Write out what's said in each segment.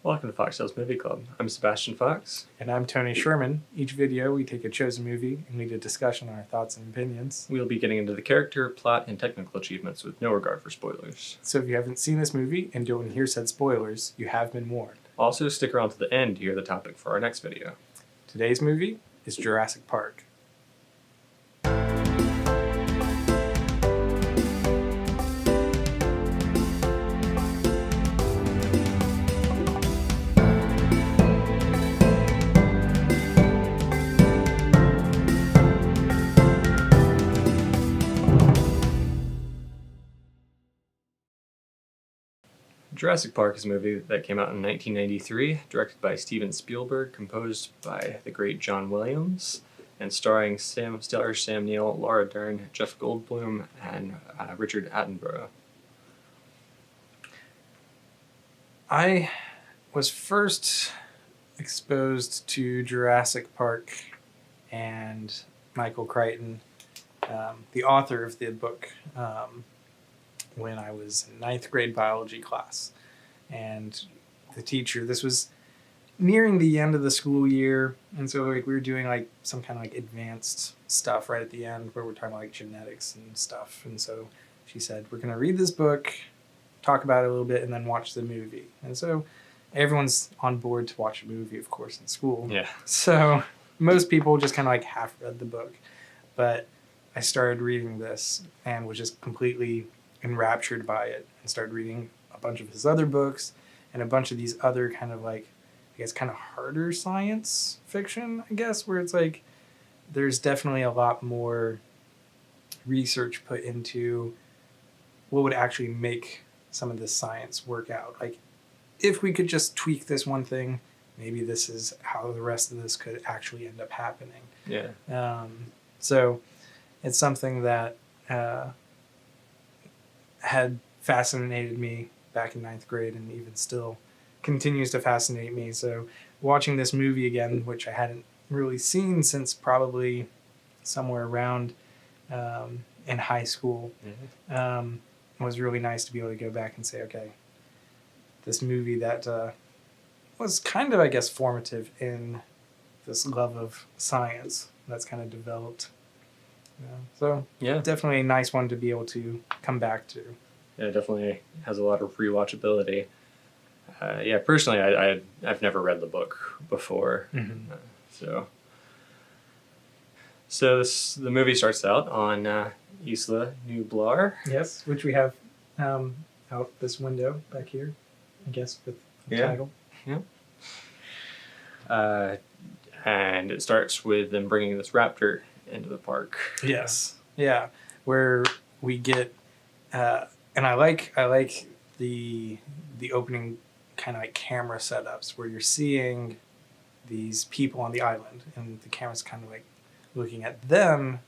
Welcome to FoxTales Movie Club. I'm Sebastian Fox. And I'm Tony Sherman. Each video, we take a chosen movie and lead a discussion on our thoughts and opinions. We'll be getting into the character, plot, and technical achievements with no regard for spoilers. So if you haven't seen this movie and don't want to hear said spoilers, you have been warned. Also, stick around to the end to hear the topic for our next video. Today's movie is Jurassic Park. Jurassic Park is a movie that came out in 1993, directed by Steven Spielberg, composed by the great John Williams, and starring Sam Neill, Laura Dern, Jeff Goldblum, and Richard Attenborough. I was first exposed to Jurassic Park and Michael Crichton, the author of the book, when I was in 9th grade biology class. And the teacher, this was nearing the end of the school year, and so we were doing some kind of advanced stuff right at the end where we're talking about genetics and stuff. And so she said, we're going to read this book, talk about it a little bit, and then watch the movie. And so everyone's on board to watch a movie, of course, in school. Yeah. So most people just kind of half read the book. But I started reading this and was just completely enraptured by it, and started reading a bunch of his other books and a bunch of these other kind of kind of harder science fiction, where it's there's definitely a lot more research put into what would actually make some of this science work out. If we could just tweak this one thing, maybe this is how the rest of this could actually end up happening. Yeah. So it's something that had fascinated me back in 9th grade and even still continues to fascinate me. So watching this movie again, which I hadn't really seen since probably somewhere around in high school, was really nice to be able to go back and say, okay, this movie that was kind of, formative in this love of science that's kind of developed. So Yeah. definitely a nice one to be able to come back to. Yeah, it definitely has a lot of rewatchability. Personally, I've never read the book before. Mm-hmm. The movie starts out on Isla Nublar. Yes, which we have out this window back here, with the title. Yeah. And it starts with them bringing this raptor into the park. Yes. Yeah, where we get, and I like the opening kind of camera setups where you're seeing these people on the island, and the camera's kind of looking at them,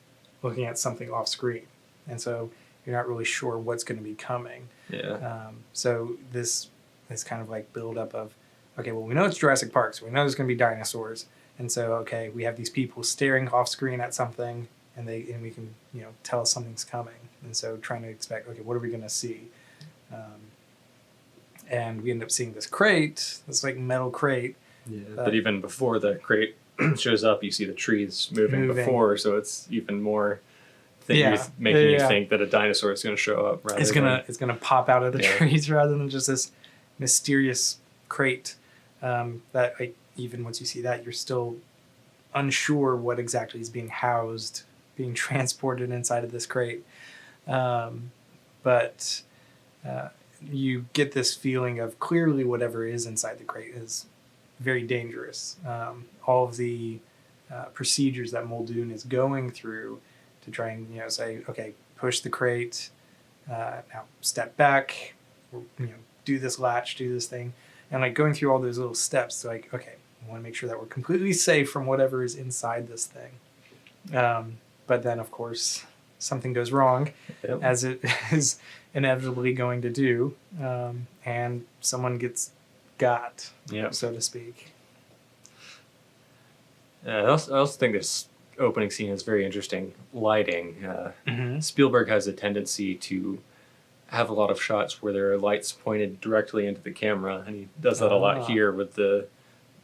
looking at something off screen, and so you're not really sure what's going to be coming. Yeah. So this kind of build up of, okay, well, we know it's Jurassic Park, so we know there's going to be dinosaurs. And so, okay, we have these people staring off screen at something, and we can tell something's coming. And so trying to expect, okay, what are we going to see? And we end up seeing this crate, this metal crate. Yeah. But even before the crate shows up, you see the trees moving before, so it's even more making you think that a dinosaur is going to show up. It's gonna pop out of the trees rather than just this mysterious crate that even once you see that, you're still unsure what exactly is being housed, being transported inside of this crate. But you get this feeling of clearly whatever is inside the crate is very dangerous. All of the procedures that Muldoon is going through to try and say, okay, push the crate, now step back, do this latch, do this thing. And going through all those little steps, okay, we want to make sure that we're completely safe from whatever is inside this thing. But then, of course, something goes wrong, as it is inevitably going to do, and someone gets got, so to speak. I also think this opening scene is very interesting lighting. Spielberg has a tendency to have a lot of shots where there are lights pointed directly into the camera, and he does that a lot here with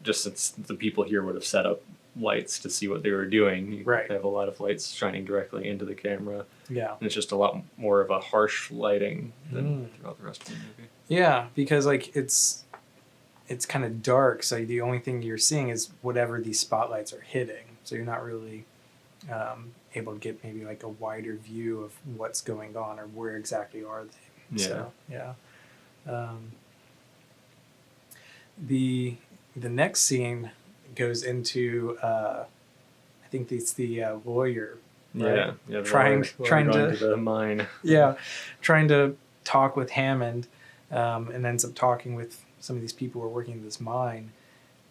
just since the people here would have set up lights to see what they were doing. You Right. have a lot of lights shining directly into the camera. Yeah. And it's just a lot more of a harsh lighting than throughout the rest of the movie. Yeah, because like it's kind of dark, so the only thing you're seeing is whatever these spotlights are hitting. So you're not really able to get maybe like a wider view of what's going on or where exactly are they. Yeah. So, yeah. The next scene goes into I think it's the lawyer. Right? Yeah. Trying going to the mine. Yeah, trying to talk with Hammond, and ends up talking with some of these people who are working in this mine.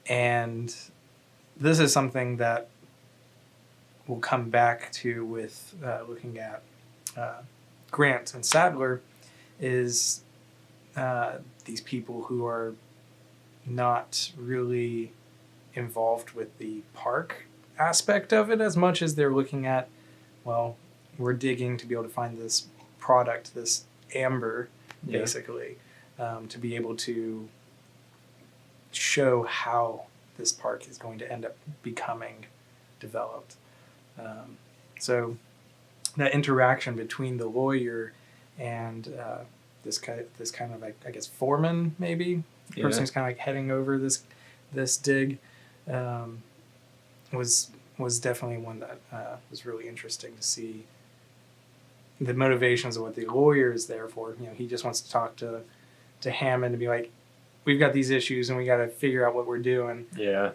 And this is something that we'll come back to with looking at Grant and Sadler, is these people who are not really involved with the park aspect of it as much as they're looking at, well, we're digging to be able to find this product, this amber, basically, to be able to show how this park is going to end up becoming developed. So that interaction between the lawyer and this kind of like, I guess, foreman, maybe, the person who's kind of like heading over this dig, was definitely one that was really interesting to see the motivations of what the lawyer is there for. You know, he just wants to talk to Hammond and be like, we've got these issues and we got to figure out what we're doing. Yeah.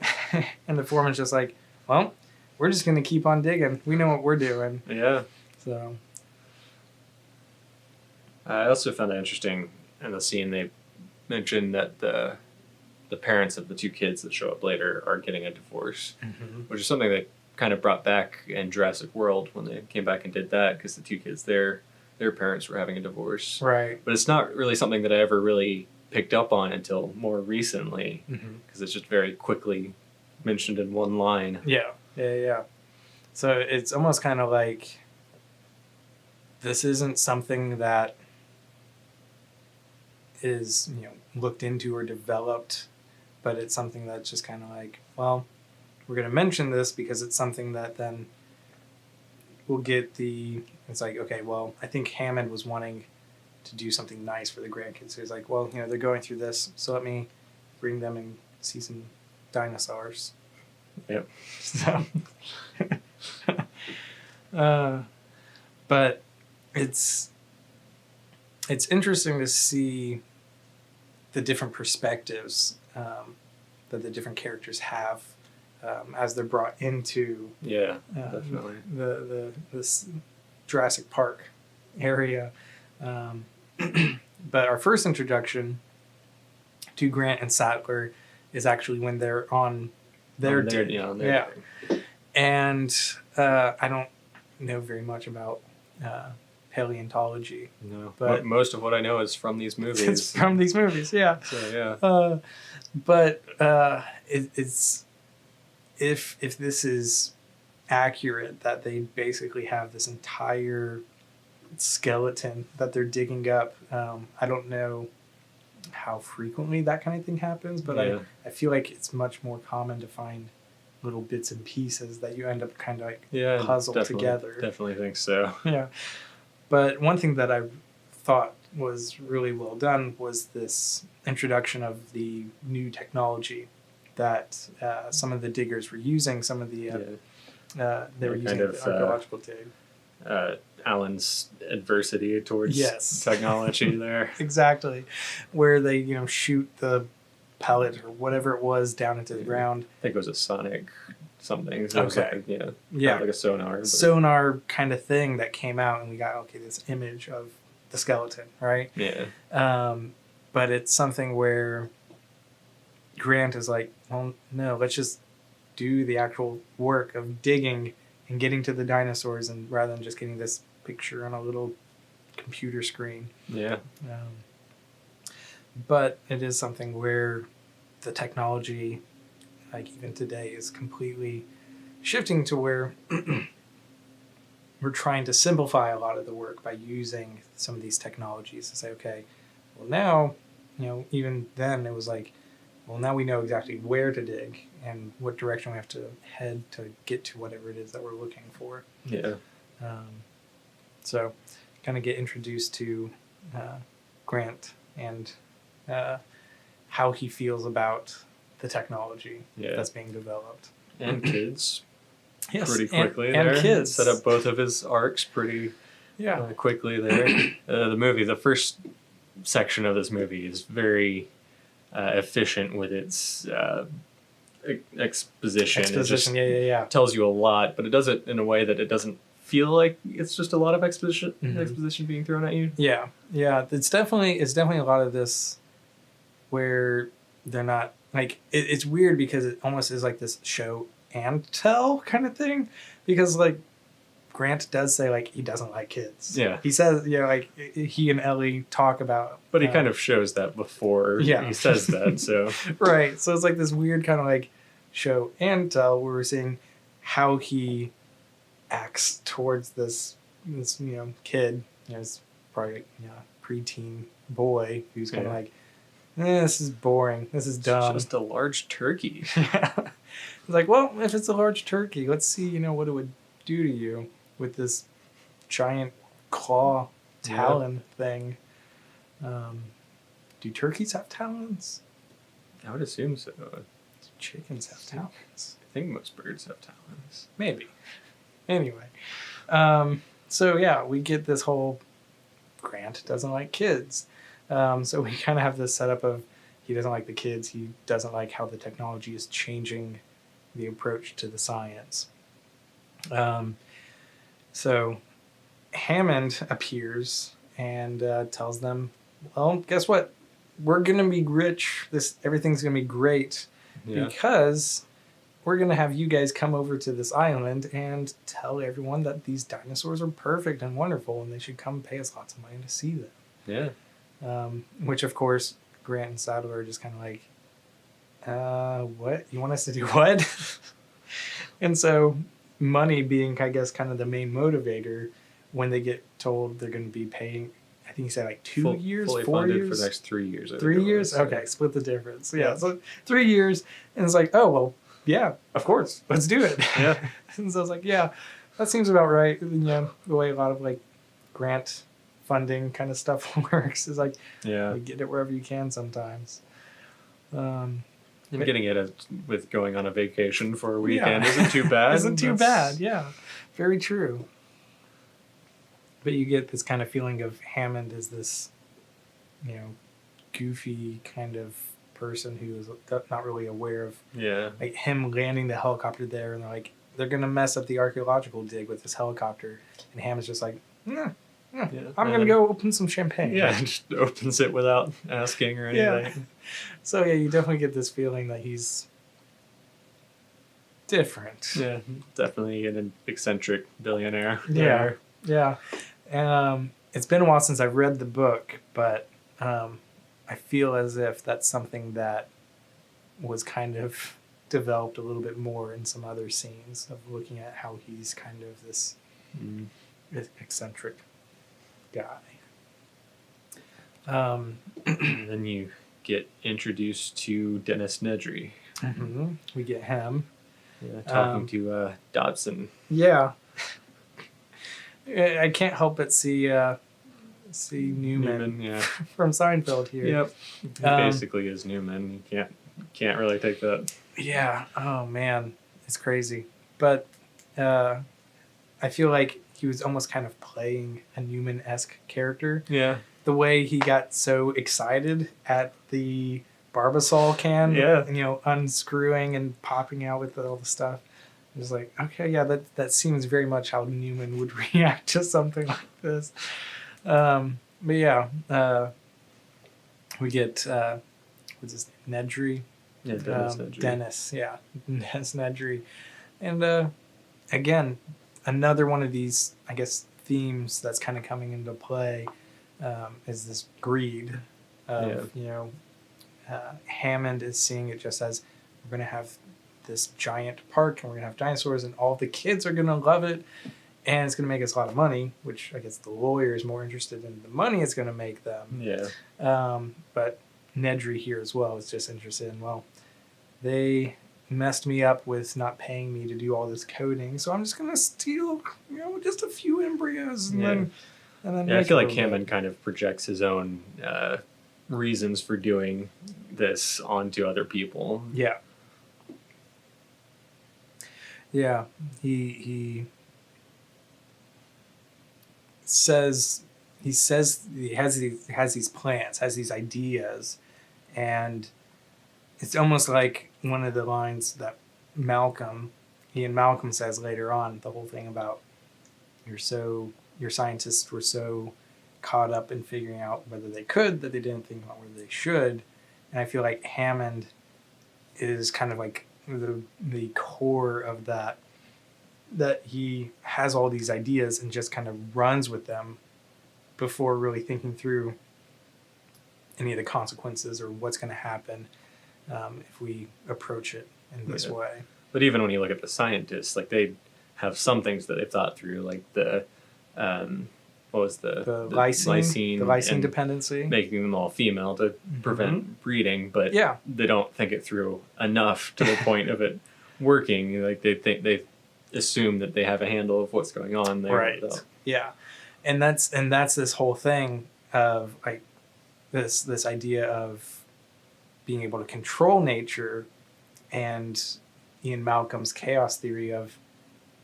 And the foreman's just like, well, we're just going to keep on digging. We know what we're doing. Yeah. So I also found it interesting in the scene they mentioned that the parents of the two kids that show up later are getting a divorce, which is something they kind of brought back in Jurassic World when they came back and did that, because the two kids their parents were having a divorce. Right. But it's not really something that I ever really picked up on until more recently, because it's just very quickly mentioned in one line. Yeah. So it's almost kind of like this isn't something that is, looked into or developed, but it's something that's just kind of like, well, we're going to mention this because it's something that then we'll get it's like, okay, well, I think Hammond was wanting to do something nice for the grandkids. So he's like, well, they're going through this, so let me bring them and see some dinosaurs. Yep. So, but it's interesting to see the different perspectives that the different characters have as they're brought into definitely this Jurassic Park area. But our first introduction to Grant and Sattler is actually when they're on their dig. Dig. And I don't know very much about paleontology. No, but most of what I know is from these movies. It's from these movies, yeah. So yeah. But it's if this is accurate, that they basically have this entire skeleton that they're digging up. I don't know how frequently that kind of thing happens, but I feel like it's much more common to find little bits and pieces that you end up kind of like puzzle together. Definitely think so. Yeah. But one thing that I thought was really well done was this introduction of the new technology that some of the diggers were using. Some of the they were using the archaeological dig. Alan's adversity towards technology there. Exactly. Where they, shoot the pellet or whatever it was down into the ground. I think it was a sonic something. So okay. It was like a sonar. Sonar kind of thing that came out, and we got, this image of the skeleton, right? Yeah. But it's something where Grant is like, well, no, let's just do the actual work of digging and getting to the dinosaurs, and rather than just getting this picture on a little computer screen. Yeah. But it is something where the technology, like even today, is completely shifting to where we're trying to simplify a lot of the work by using some of these technologies to say, okay, well now, even then it was like, well, now we know exactly where to dig and what direction we have to head to get to whatever it is that we're looking for. Yeah. So kind of get introduced to Grant and how he feels about the technology that's being developed. And kids. Yes, pretty quickly and there. Kids. Set up both of his arcs pretty quickly there. The first section of this movie is very efficient with its exposition. It just tells you a lot, but it does it in a way that it doesn't feel like it's just a lot of exposition being thrown at you. Yeah. It's definitely a lot of this where they're not like it's weird because it almost is like this show and tell kind of thing, because like Grant does say like he doesn't like kids. Yeah. He says like he and Ellie talk about, but he kind of shows that before he says that. So right. So it's like this weird kind of like show and tell where we're seeing how he acts towards this kid. It's probably preteen boy who's kind of like, this is boring. This is dumb. It's just a large turkey. It's like, well, if it's a large turkey, let's see, what it would do to you with this giant claw talon thing. Do turkeys have talons? I would assume so. Chickens have talons. I think most birds have talons. Maybe. Anyway. So yeah, we get this whole Grant doesn't like kids. So we kind of have this setup of he doesn't like the kids. He doesn't like how the technology is changing the approach to the science. So Hammond appears and tells them, well, guess what? We're going to be rich. Everything's going to be great because we're going to have you guys come over to this island and tell everyone that these dinosaurs are perfect and wonderful and they should come pay us lots of money to see them. Yeah. Which, of course, Grant and Sadler are just kind of like, what? You want us to do what? And so money being, I guess, kind of the main motivator, when they get told they're going to be paying, I think he said like 2 years, fully 4 funded years? for the next 3 years. 3 years? Okay, split the difference. Yeah, so 3 years. And it's like, oh, well, yeah, of course, let's do it. Yeah. And so I was like, yeah, that seems about right. The way a lot of like grant funding kind of stuff works is like, you get it wherever you can sometimes. And getting it with going on a vacation for a weekend isn't too bad. Isn't too bad, yeah. Very true. But you get this kind of feeling of Hammond as this, goofy kind of person who is not really aware of like him landing the helicopter there, and they're going to mess up the archaeological dig with this helicopter. And Hammond's just like, I'm going to go open some champagne. Yeah, just opens it without asking or anything. Yeah. So, you definitely get this feeling that he's different. Yeah, definitely an eccentric billionaire. Yeah. It's been a while since I've read the book, but I feel as if that's something that was kind of developed a little bit more in some other scenes of looking at how he's kind of this eccentric guy. Then you get introduced to Dennis Nedry. Mm-hmm. We get him. Yeah, talking to Dodson. Yeah. I can't help but see Newman from Seinfeld here. Yep. He basically is Newman. You can't really take that. Yeah. Oh man, it's crazy. But I feel like he was almost kind of playing a Newman-esque character. Yeah. The way he got so excited at the Barbasol can, unscrewing and popping out with all the stuff. It was like, okay, that seems very much how Newman would react to something like this. But yeah, we get what's his name? Nedry. Yeah, Dennis Nedry. Dennis Nedry, and again, another one of these, I guess, themes that's kind of coming into play is this greed of Hammond is seeing it just as we're going to have this giant park and we're going to have dinosaurs and all the kids are going to love it, and it's going to make us a lot of money, which I guess the lawyer is more interested in the money it's going to make them. Yeah. But Nedry here as well is just interested in, well, they messed me up with not paying me to do all this coding, so I'm just going to steal, just a few embryos and then Yeah, I feel like Hammond kind of projects his own reasons for doing this onto other people. Yeah. Yeah, he says he has these plans, has these ideas, and it's almost like one of the lines that Ian Malcolm says later on, the whole thing about your scientists were so caught up in figuring out whether they could that they didn't think about whether they should. And I feel like Hammond is kind of like the core of that he has all these ideas and just kind of runs with them before really thinking through any of the consequences or what's going to happen if we approach it in this way. But even when you look at the scientists, like they have some things that they've thought through, like the what was the lysine dependency, making them all female to prevent breeding, but they don't think it through enough to the point of it working. Like they assume that they have a handle of what's going on there. Right. Yeah. And that's this whole thing of like this idea of being able to control nature, and Ian Malcolm's chaos theory of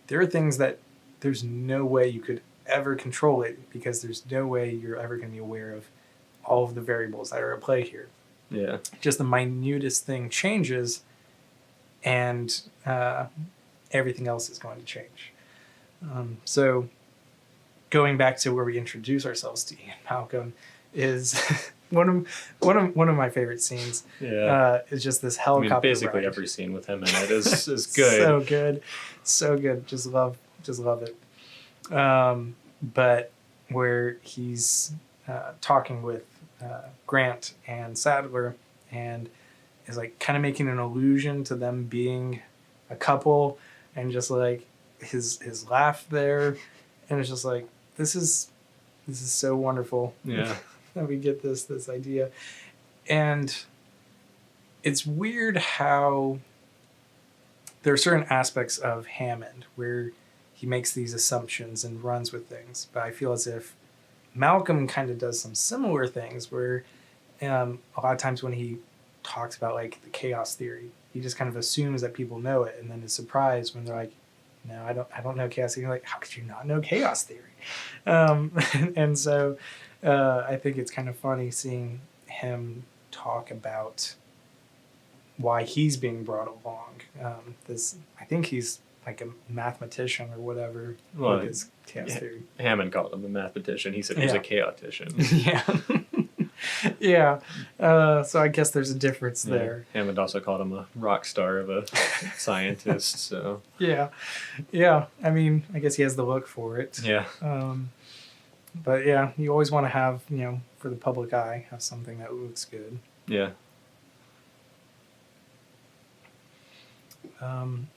there are things that there's no way you could ever control it because there's no way you're ever going to be aware of all of the variables that are at play here. Yeah. Just the minutest thing changes, and everything else is going to change. So going back to where we introduce ourselves to Ian Malcolm is one of my favorite scenes. Yeah. Is just this helicopter basically ride. Every scene with him in it is good. So good. Just love it. But where he's talking with Grant and Sadler, and is like kind of making an allusion to them being a couple, and just like his laugh there, and it's just like this is so wonderful. Yeah. That we get this idea. And it's weird how there are certain aspects of Hammond where he makes these assumptions and runs with things, but I feel as if Malcolm kind of does some similar things where a lot of times when he talks about like the chaos theory, he just kind of assumes that people know it, and then is surprised when they're like, no, I don't know chaos theory. Like, how could you not know chaos theory? And so I think it's kind of funny seeing him talk about why he's being brought along. I think he's like a mathematician or whatever. Well, with his chaos theory. Hammond called him a mathematician. He said he was a chaotician. Yeah. So I guess there's a difference there. Hammond also called him a rock star of a scientist. So Yeah. I mean, I guess he has the look for it. Yeah. But yeah, you always want to have, for the public eye, have something that looks good. Yeah.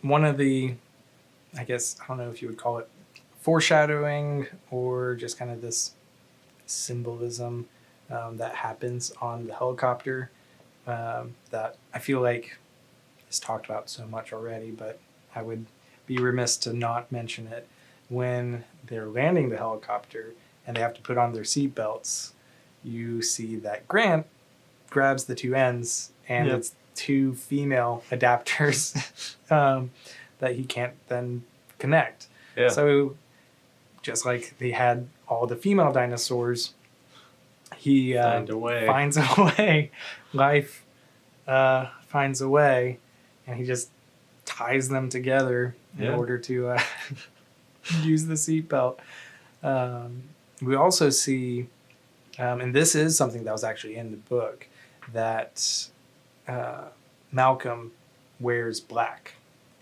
One of the, I guess, I don't know if you would call it foreshadowing or just kind of this symbolism that happens on the helicopter that I feel like is talked about so much already, but I would be remiss to not mention it. When they're landing the helicopter and they have to put on their seatbelts, you see that Grant grabs the two ends, and it's two female adapters that he can't then connect. Yeah. So just like they had all the female dinosaurs, he finds a way. Life finds a way, and he just ties them together in order to use the seatbelt. We also see, and this is something that was actually in the book, that Malcolm wears black,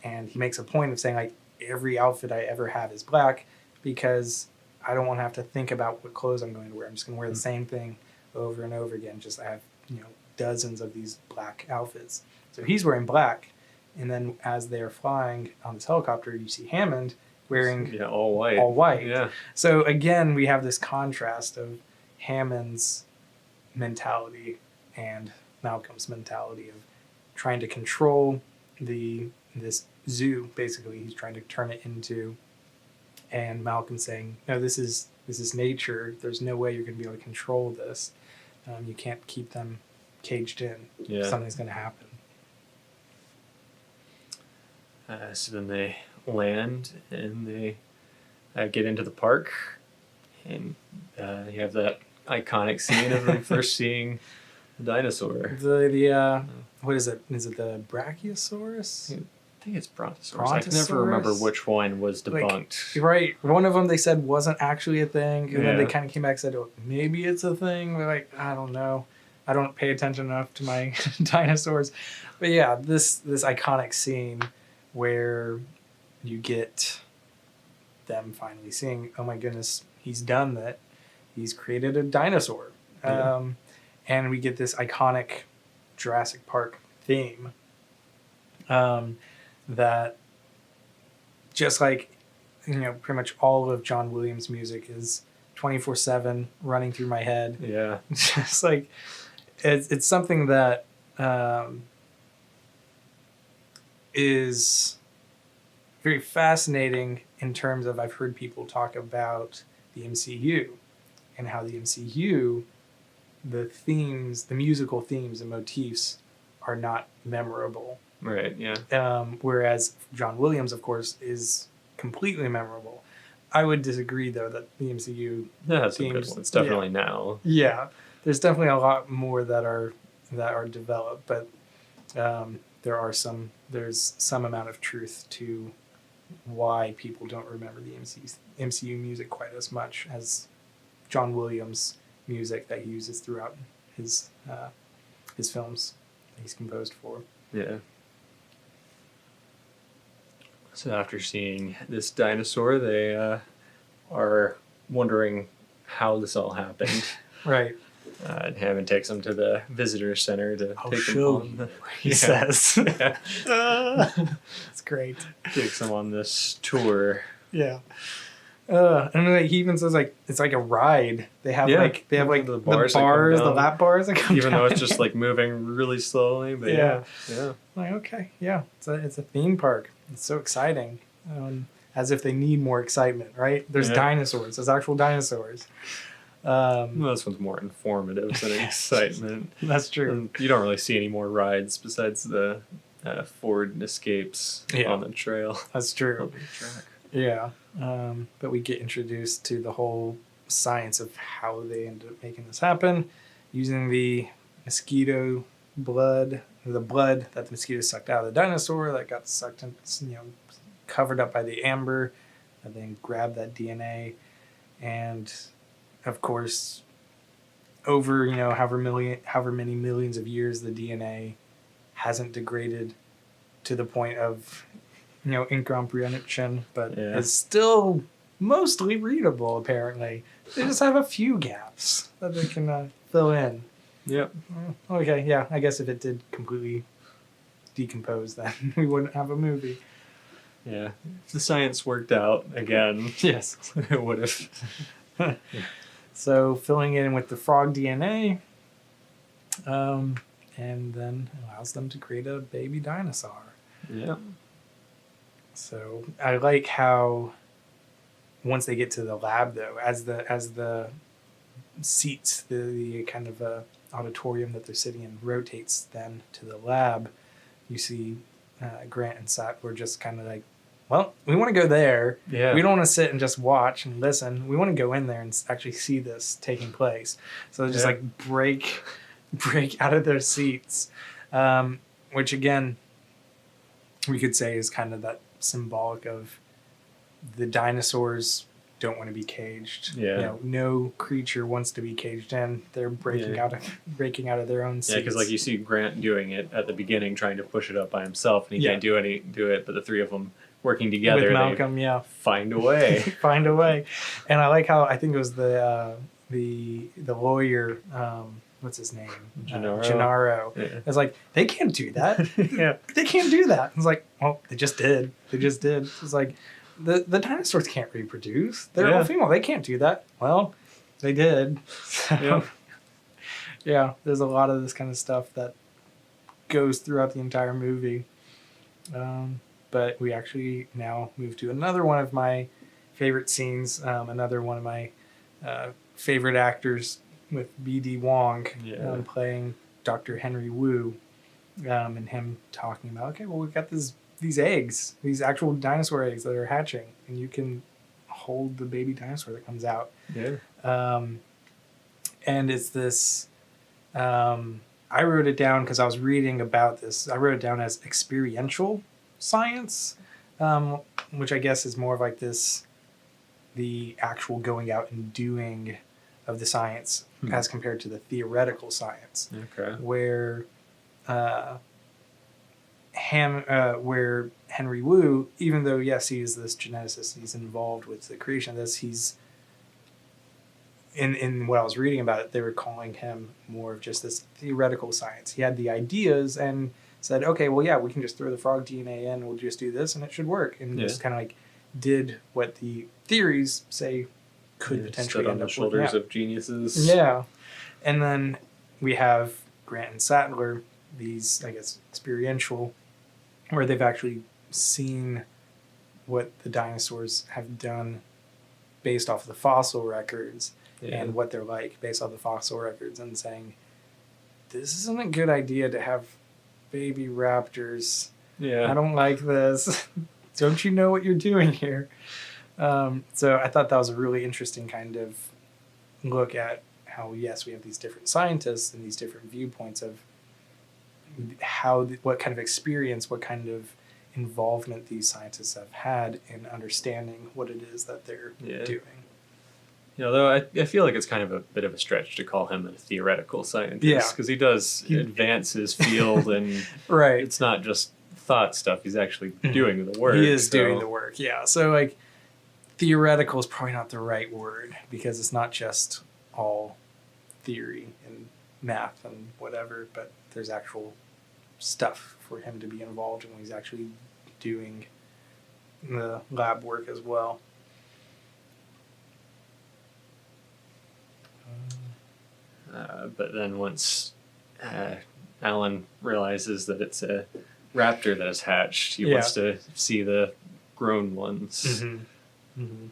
and he makes a point of saying like every outfit I ever have is black because I don't want to have to think about what clothes I'm going to wear. I'm just going to wear the same thing over and over again. Just I have dozens of these black outfits. So he's wearing black, and then as they're flying on this helicopter, you see Hammond, wearing all white. all white. Yeah. So again, we have this contrast of Hammond's mentality and Malcolm's mentality of trying to control this zoo. Basically, he's trying to turn it into, and Malcolm saying, "No, this is nature. There's no way you're going to be able to control this. You can't keep them caged in. Yeah. Something's going to happen." So then they land and they get into the park, and you have that iconic scene of them first seeing the dinosaur. The what is it? Is it the Brachiosaurus? I think it's Brontosaurus. I can never remember which one was debunked. Like, right. One of them they said wasn't actually a thing, and then they Yeah. kind of came back and said, "Oh, maybe it's a thing." We're like, I don't know. I don't pay attention enough to my dinosaurs. But yeah, this iconic scene where you get them finally seeing, oh my goodness, he's done that. He's created a dinosaur. Yeah. And we get this iconic Jurassic Park theme that just like, pretty much all of John Williams' music is 24/7 running through my head. Yeah. Just like, it's something that is very fascinating in terms of, I've heard people talk about the MCU and how the MCU, the musical themes and motifs are not memorable. Right. Yeah. Whereas John Williams, of course, is completely memorable. I would disagree, though, that the MCU That's some good themes, ones. Definitely now. yeah, there's definitely a lot more that are developed, but there's some amount of truth to why people don't remember the MCU music quite as much as John Williams' music that he uses throughout his films that he's composed for. Yeah. So after seeing this dinosaur, they are wondering how this all happened. Right. And Hammond takes them to the visitor center to I'll take them show on. you, he says. Yeah. It's great. Takes them on this tour. Yeah. And like, he even says like it's like a ride. They have Yeah. like The the bars bars, that come the down. lap bars that come Even down. though it's just like moving really slowly, but yeah. Like, okay, yeah, it's a theme park. It's so exciting. As if they need more excitement, right? There's Yeah. dinosaurs. There's actual dinosaurs. Well, this one's more informative than excitement. That's true. And you don't really see any more rides besides the Ford Escapes Yeah. on the trail. That's true. On the track. Yeah. But we get introduced to the whole science of how they ended up making this happen, using the mosquito blood, the blood that the mosquito sucked out of the dinosaur that got sucked in, covered up by the amber, and then grabbed that DNA. And of course, over, however many millions of years, the DNA hasn't degraded to the point of, incomprehension, but Yeah. it's still mostly readable, apparently. They just have a few gaps that they can fill in. Yep. Okay, yeah, I guess if it did completely decompose, then we wouldn't have a movie. Yeah. If the science worked out again, Yes. it would have. So filling in with the frog DNA, and then allows them to create a baby dinosaur. Yeah. So I like how once they get to the lab, though, as the seats, the kind of auditorium that they're sitting in rotates then to the lab, you see Grant and Sat were just kind of like, well, we want to go there. Yeah. We don't want to sit and just watch and listen. We want to go in there and actually see this taking place. So they just Yeah. like break out of their seats, which again, we could say is kind of that symbolic of the dinosaurs don't want to be caged. Yeah. No creature wants to be caged in. They're breaking out of their own seats. Yeah, because like you see Grant doing it at the beginning, trying to push it up by himself, and he can't do it. But the three of them working together, with Malcolm, they find a way. find a way. And I like how, I think it was the lawyer, what's his name? Gennaro. Yeah. It's like, they can't do that. Yeah. They can't do that. It's like, well, they just did. It's like, the dinosaurs can't reproduce. They're all Yeah. female. They can't do that. Well, they did. So, Yeah. yeah, there's a lot of this kind of stuff that goes throughout the entire movie. But we actually now move to another one of my favorite scenes, another one of my favorite actors with B.D. Wong Yeah. playing Dr. Henry Wu, and him talking about, okay, well, we've got these eggs, these actual dinosaur eggs that are hatching, and you can hold the baby dinosaur that comes out. Yeah. And it's this, I wrote it down because I was reading about this. I wrote it down as experiential science, which I guess is more of like the actual going out and doing of the science as compared to the theoretical science, Okay. where where Henry Wu, even though yes he is this geneticist, he's involved with the creation of this, he's in what I was reading about it, they were calling him more of just this theoretical science. He had the ideas and said, okay, well, yeah, we can just throw the frog DNA in, we'll just do this, and it should work. And just kind of like did what the theories say could potentially stood on end the up shoulders working out. of geniuses. Yeah. And then we have Grant and Sattler, these, I guess, experiential, where they've actually seen what the dinosaurs have done based off the fossil records. Yeah. And what they're like based on the fossil records, and saying, this isn't a good idea to have baby raptors. Yeah. I don't like this. Don't you know what you're doing here? So I thought that was a really interesting kind of look at how, yes, we have these different scientists and these different viewpoints of what kind of experience, what kind of involvement these scientists have had in understanding what it is that they're doing. Though I feel like it's kind of a bit of a stretch to call him a theoretical scientist, because he does advance his field, and right. It's not just thought stuff. He's actually doing the work. He is doing the work, yeah. So, like, theoretical is probably not the right word, because it's not just all theory and math and whatever, but there's actual stuff for him to be involved in when he's actually doing the lab work as well. But then once Alan realizes that it's a raptor that has hatched, he wants to see the grown ones. Mm-hmm. Mm-hmm.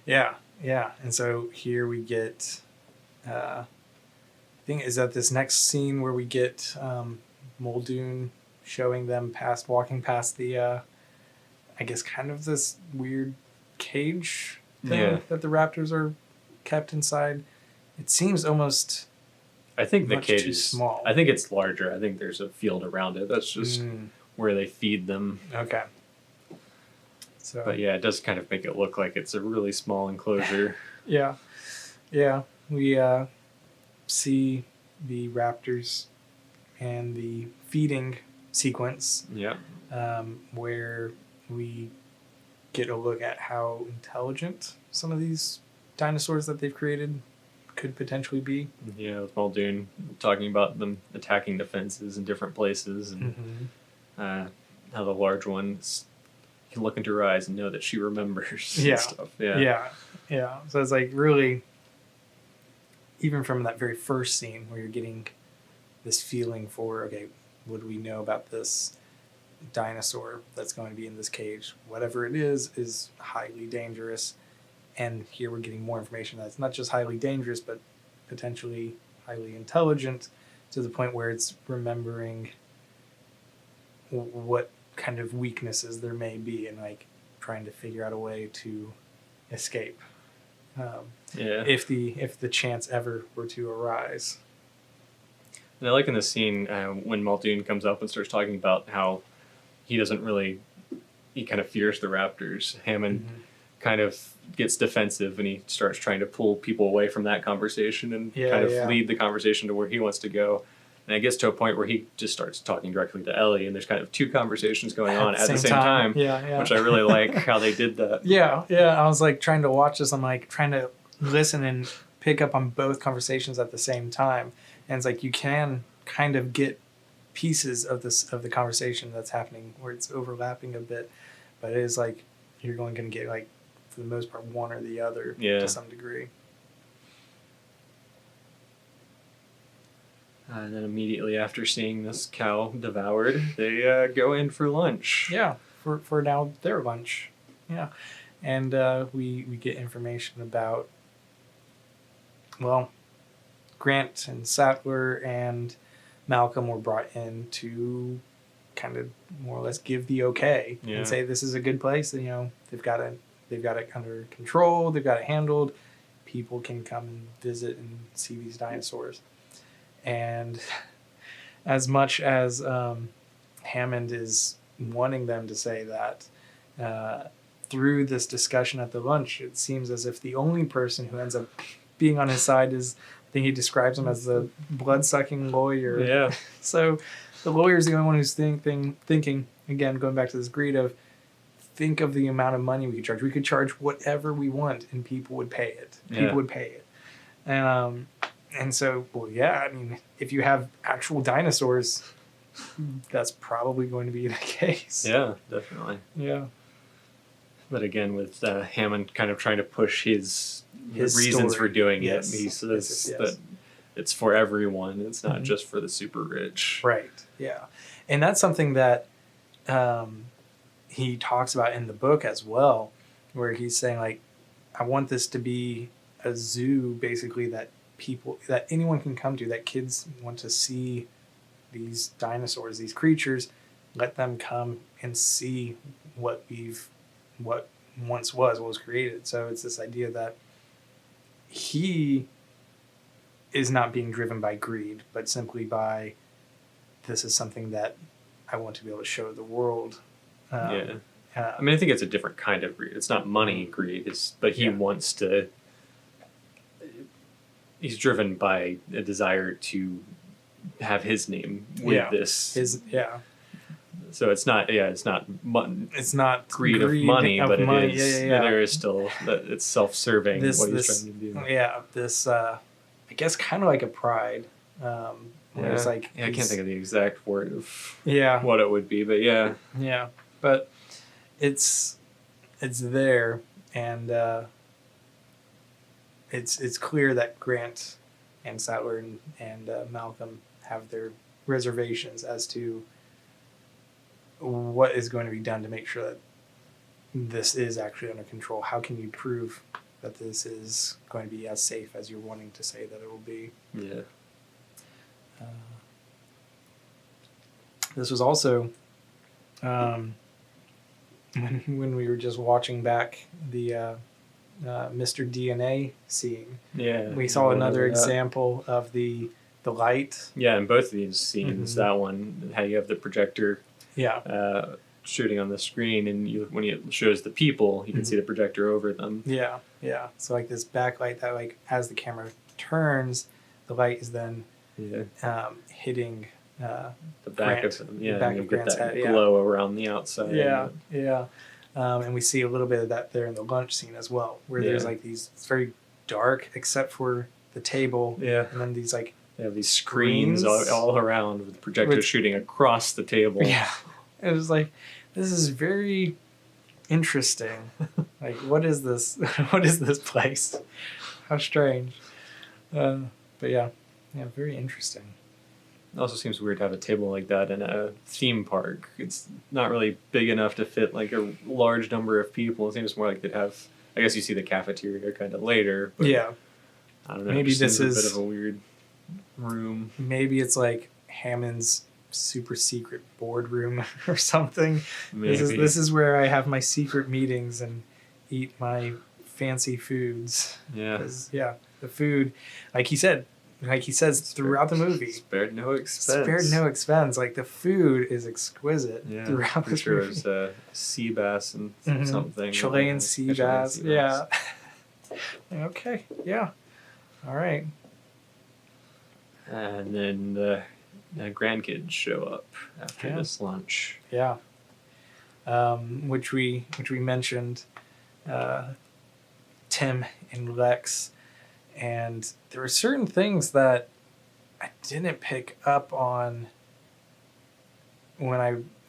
Yeah, yeah. And so here we get, I think, is that this next scene where we get Muldoon showing them walking past the, I guess, kind of this weird cage thing that the raptors are kept inside. It seems almost. I think the much cage too is small. I think it's larger. I think there's a field around it. That's just where they feed them. Okay. So. But yeah, it does kind of make it look like it's a really small enclosure. Yeah. Yeah. We see the raptors and the feeding sequence. Yeah. Where we get a look at how intelligent some of these dinosaurs that they've created could potentially be. Yeah, with Muldoon talking about them attacking defenses in different places, and how the large ones can look into her eyes and know that she remembers. Yeah. And stuff. Yeah. So it's like really, even from that very first scene where you're getting this feeling for, okay, what do we know about this dinosaur that's going to be in this cage? Whatever it is highly dangerous. And here we're getting more information that's not just highly dangerous, but potentially highly intelligent, to the point where it's remembering what kind of weaknesses there may be, and like trying to figure out a way to escape. If the chance ever were to arise. And I like in the scene when Muldoon comes up and starts talking about how he kind of fears the raptors. Hammond kind of gets defensive, and he starts trying to pull people away from that conversation and lead the conversation to where he wants to go. And it gets to a point where he just starts talking directly to Ellie, and there's kind of two conversations going on at the same time. Which I really like how they did that. Yeah. I was like trying to watch this. I'm like trying to listen and pick up on both conversations at the same time. And it's like you can kind of get pieces of the conversation that's happening where it's overlapping a bit, but it is like you're only going to get, like, for the most part, one or the other Yeah. to some degree. And then immediately after seeing this cow devoured, they go in for lunch. Yeah, for now their lunch. Yeah, and we get information about, well, Grant and Sattler and Malcolm were brought in to kind of more or less give the okay Yeah. and say this is a good place. And, they've got it under control. They've got it handled. People can come and visit and see these dinosaurs. And as much as Hammond is wanting them to say that, through this discussion at the lunch, it seems as if the only person who ends up being on his side is, I think he describes him as the blood-sucking lawyer. Yeah. So the lawyer's the only one who's thinking, again, going back to this greed of, think of the amount of money we could charge. We could charge whatever we want, and people would pay it. People would pay it. And so, well, yeah, I mean, if you have actual dinosaurs, that's probably going to be the case. Yeah, definitely. Yeah. But again, with Hammond kind of trying to push his reasons story. for doing Yes. it, he says Yes. that it's for everyone. It's not just for the super rich. Right. Yeah. And that's something that he talks about in the book as well, where he's saying, like, I want this to be a zoo, basically, that anyone can come to, that kids want to see these dinosaurs, these creatures. Let them come and see what once was created. So it's this idea that he is not being driven by greed, but simply by, this is something that I want to be able to show the world. I mean, I think it's a different kind of greed. It's not money greed, but he wants to. He's driven by a desire to have his name with this. So it's not. It's not. It's not greed of money, but money. it is. There is still that it's self-serving. What he's trying to do. Yeah. This. I guess kind of like a pride. It's like I can't think of the exact word of what it would be, but yeah, but it's there, and it's clear that Grant and Sattler and Malcolm have their reservations as to what is going to be done to make sure that this is actually under control. How can you prove that this is going to be as safe as you're wanting to say that it will be? Yeah. This was also when we were just watching back the Mr. DNA scene. Yeah. We saw another example of the light. Yeah, in both of these scenes, that one, how you have the projector shooting on the screen, and when it shows the people, you can see the projector over them. Yeah, yeah. So like this backlight that, like, as the camera turns, the light is then hitting the back of them. Yeah, the back and you of get Grant's that head, glow around the outside. Yeah, yeah. And we see a little bit of that there in the lunch scene as well, where there's like these, it's very dark except for the table. Yeah. And then these, like, they have these screens all around with projectors shooting across the table. Yeah. It was like, this is very interesting. Like, what is this? What is this place? How strange. But yeah, very interesting. It also seems weird to have a table like that in a theme park. It's not really big enough to fit like a large number of people. It seems more like they'd have. I guess you see the cafeteria kind of later. But yeah. I don't know. Maybe this is a bit of a weird room. Maybe it's like Hammond's super secret boardroom or something. Maybe. This is where I have my secret meetings and eat my fancy foods. Yeah. The food, like he says throughout the movie, spared no expense. Like, the food is exquisite throughout the sure movie. It was sea bass and something. Chilean sea bass. Yeah. Okay. Yeah. All right. And then the grandkids show up after this lunch. Yeah. Which we mentioned, Tim and Lex, and there were certain things that I didn't pick up on when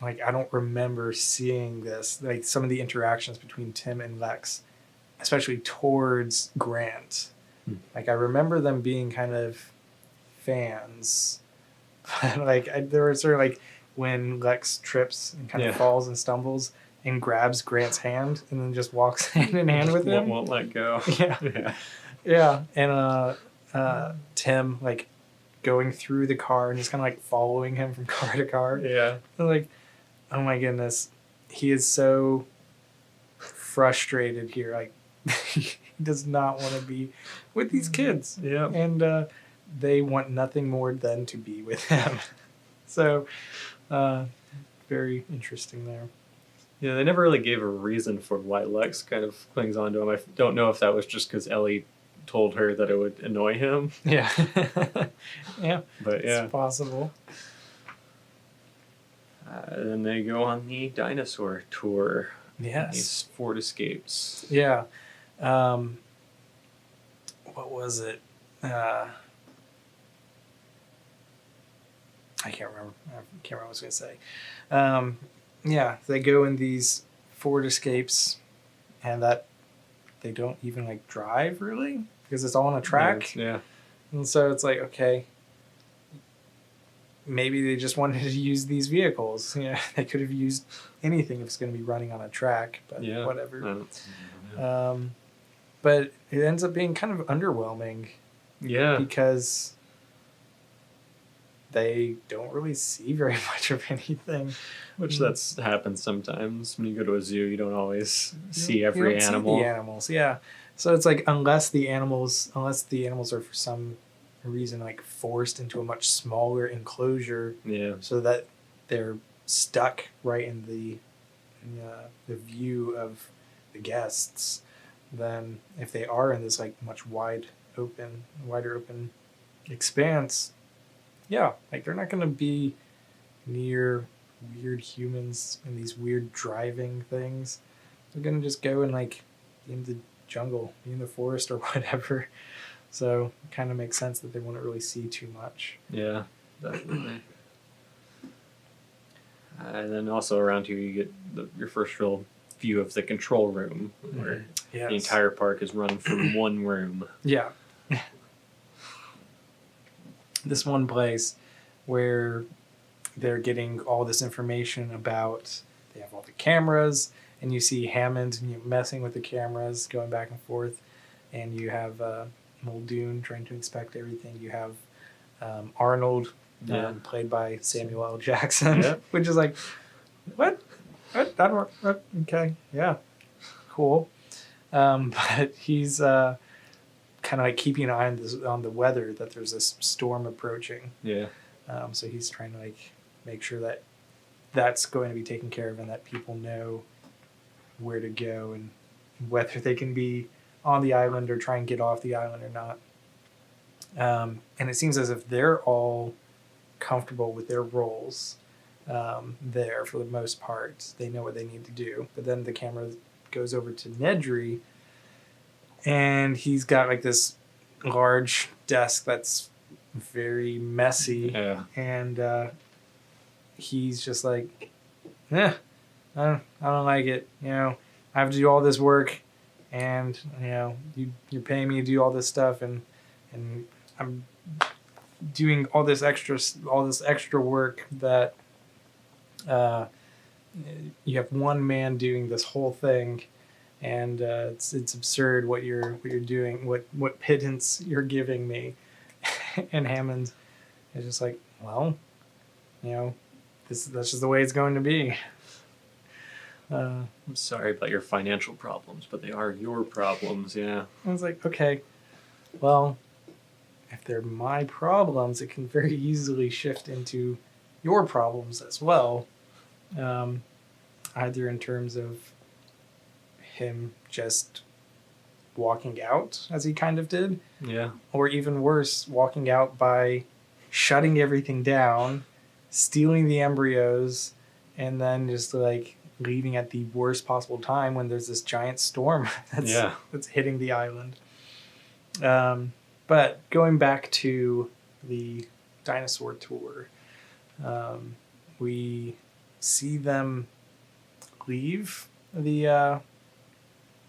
like I don't remember seeing this, like some of the interactions between Tim and Lex, especially towards Grant. Like I remember them being kind of fans, but like there was sort of like when Lex trips and kind of falls and stumbles and grabs Grant's hand and then just walks hand in hand with him. Won't let go. Yeah. And Tim like going through the car and just kind of like following him from car to car. Yeah. And like, oh my goodness, he is so frustrated here. Like he does not want to be with these kids. Yeah. And they want nothing more than to be with him. So very interesting there. Yeah, they never really gave a reason for why Lex kind of clings on to him. I don't know if that was just because Ellie told her that it would annoy him. Yeah. Yeah. But yeah. It's possible. Then they go on the dinosaur tour. Yes. These Ford Escapes. Yeah. What was it? I can't remember. What I was going to say. Yeah, they go in these Ford Escapes, and that they don't even like drive really because it's all on a track. Yeah. And so it's like, okay, maybe they just wanted to use these vehicles. Yeah, they could have used anything if it's going to be running on a track, but whatever. But it ends up being kind of underwhelming. Yeah. Because they don't really see very much of anything. Which happens sometimes. When you go to a zoo, you don't always see every animal. See the animals, yeah. So it's like unless the animals are for some reason like forced into a much smaller enclosure, so that they're stuck right in the view of the guests, then if they are in this like much wider open expanse, like they're not going to be near weird humans and these weird driving things. They're going to just go and like in the jungle, be in the forest or whatever. So it kind of makes sense that they wouldn't really see too much. Yeah, definitely. And then also around here you get your first real view of the control room, where the entire park is run from one room. Yeah. This one place where they're getting all this information about, they have all the cameras, and you see Hammond messing with the cameras, going back and forth, and you have Muldoon trying to inspect everything. You have Arnold, played by Samuel L. Jackson, which is like, what? Okay, yeah, cool. But he's kind of like keeping an eye on the weather, that there's this storm approaching. Yeah. So he's trying to like make sure that that's going to be taken care of and that people know where to go and whether they can be on the island or try and get off the island or not. And it seems as if they're all comfortable with their roles there for the most part. They know what they need to do. But then the camera goes over to Nedry, and he's got like this large desk that's very messy. Yeah. And he's just like, I don't like it. I have to do all this work, and you're paying me to do all this stuff, and I'm doing all this extra work that you have one man doing this whole thing, and it's absurd what you're doing, what pittance you're giving me. And Hammond is just like, well, that's just the way it's going to be. I'm sorry about your financial problems, but they are your problems. Yeah. I was like, okay, well, if they're my problems, it can very easily shift into your problems as well. Either in terms of him just walking out, as he kind of did, or even worse, walking out by shutting everything down, stealing the embryos, and then just like leaving at the worst possible time when there's this giant storm that's hitting the island. But going back to the dinosaur tour, we see them leave the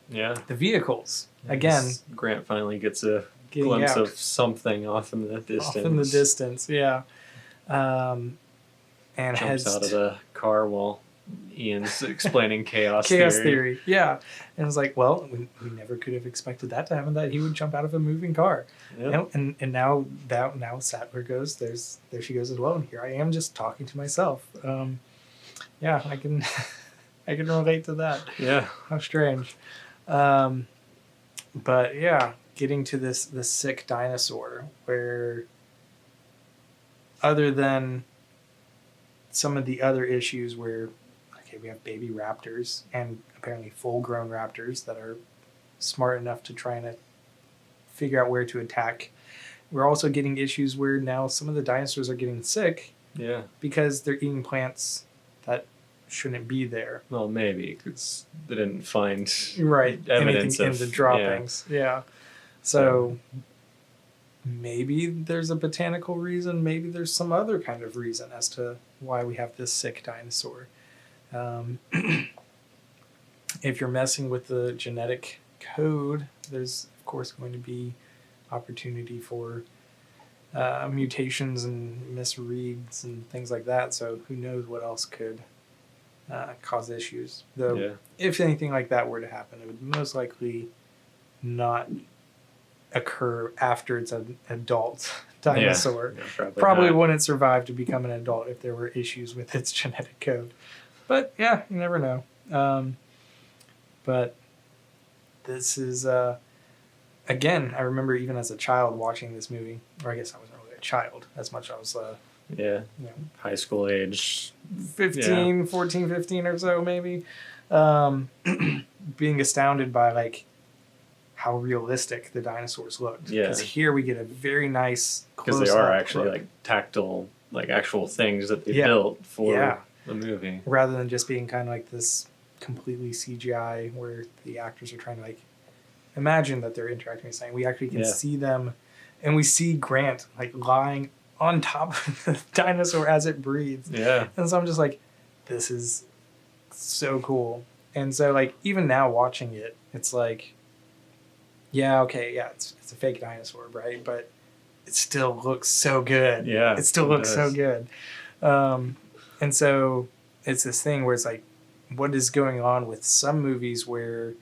Yeah. vehicles again. Grant finally gets a Getting glimpse out. of something off in the distance. Off in the distance, yeah. And Jumps heads out of the car while Ian's explaining chaos theory. Yeah. And it's like, well, we never could have expected that to happen, that he would jump out of a moving car. Yep. You know, and now Sattler goes, there she goes as well, and here I am just talking to myself. Yeah, I can I can relate to that. Yeah. How strange. But yeah, getting to this sick dinosaur where, other than some of the other issues where, okay, we have baby raptors and apparently full-grown raptors that are smart enough to try and figure out where to attack. We're also getting issues where now some of the dinosaurs are getting sick. Yeah. Because they're eating plants that shouldn't be there. Well, maybe because they didn't find Anything evidence in the droppings. Yeah. So maybe there's a botanical reason. Maybe there's some other kind of reason as to why we have this sick dinosaur. If you're messing with the genetic code, there's of course going to be opportunity for mutations and misreads and things like that. So who knows what else could cause issues. Though if anything like that were to happen, it would most likely not occur after it's an adult dinosaur. Yeah, probably wouldn't survive to become an adult if there were issues with its genetic code. But yeah, you never know. But this is again, I remember even as a child watching this movie, or I guess I wasn't really a child as much. I was high school age, 14, 15 or so maybe, being astounded by like how realistic the dinosaurs looked. Yeah, because here we get a very nice close because they are actually like tactile, like actual things that they built for the movie, rather than just being kind of like this completely CGI where the actors are trying to like imagine that they're interacting with something. We actually can see them, and we see Grant like lying on top of the dinosaur as it breathes. Yeah. And so I'm just like, this is so cool. And so like even now watching it, it's like, it's a fake dinosaur, right? But it still looks so good. Yeah. It still looks so good. And so it's this thing where it's like, what is going on with some movies where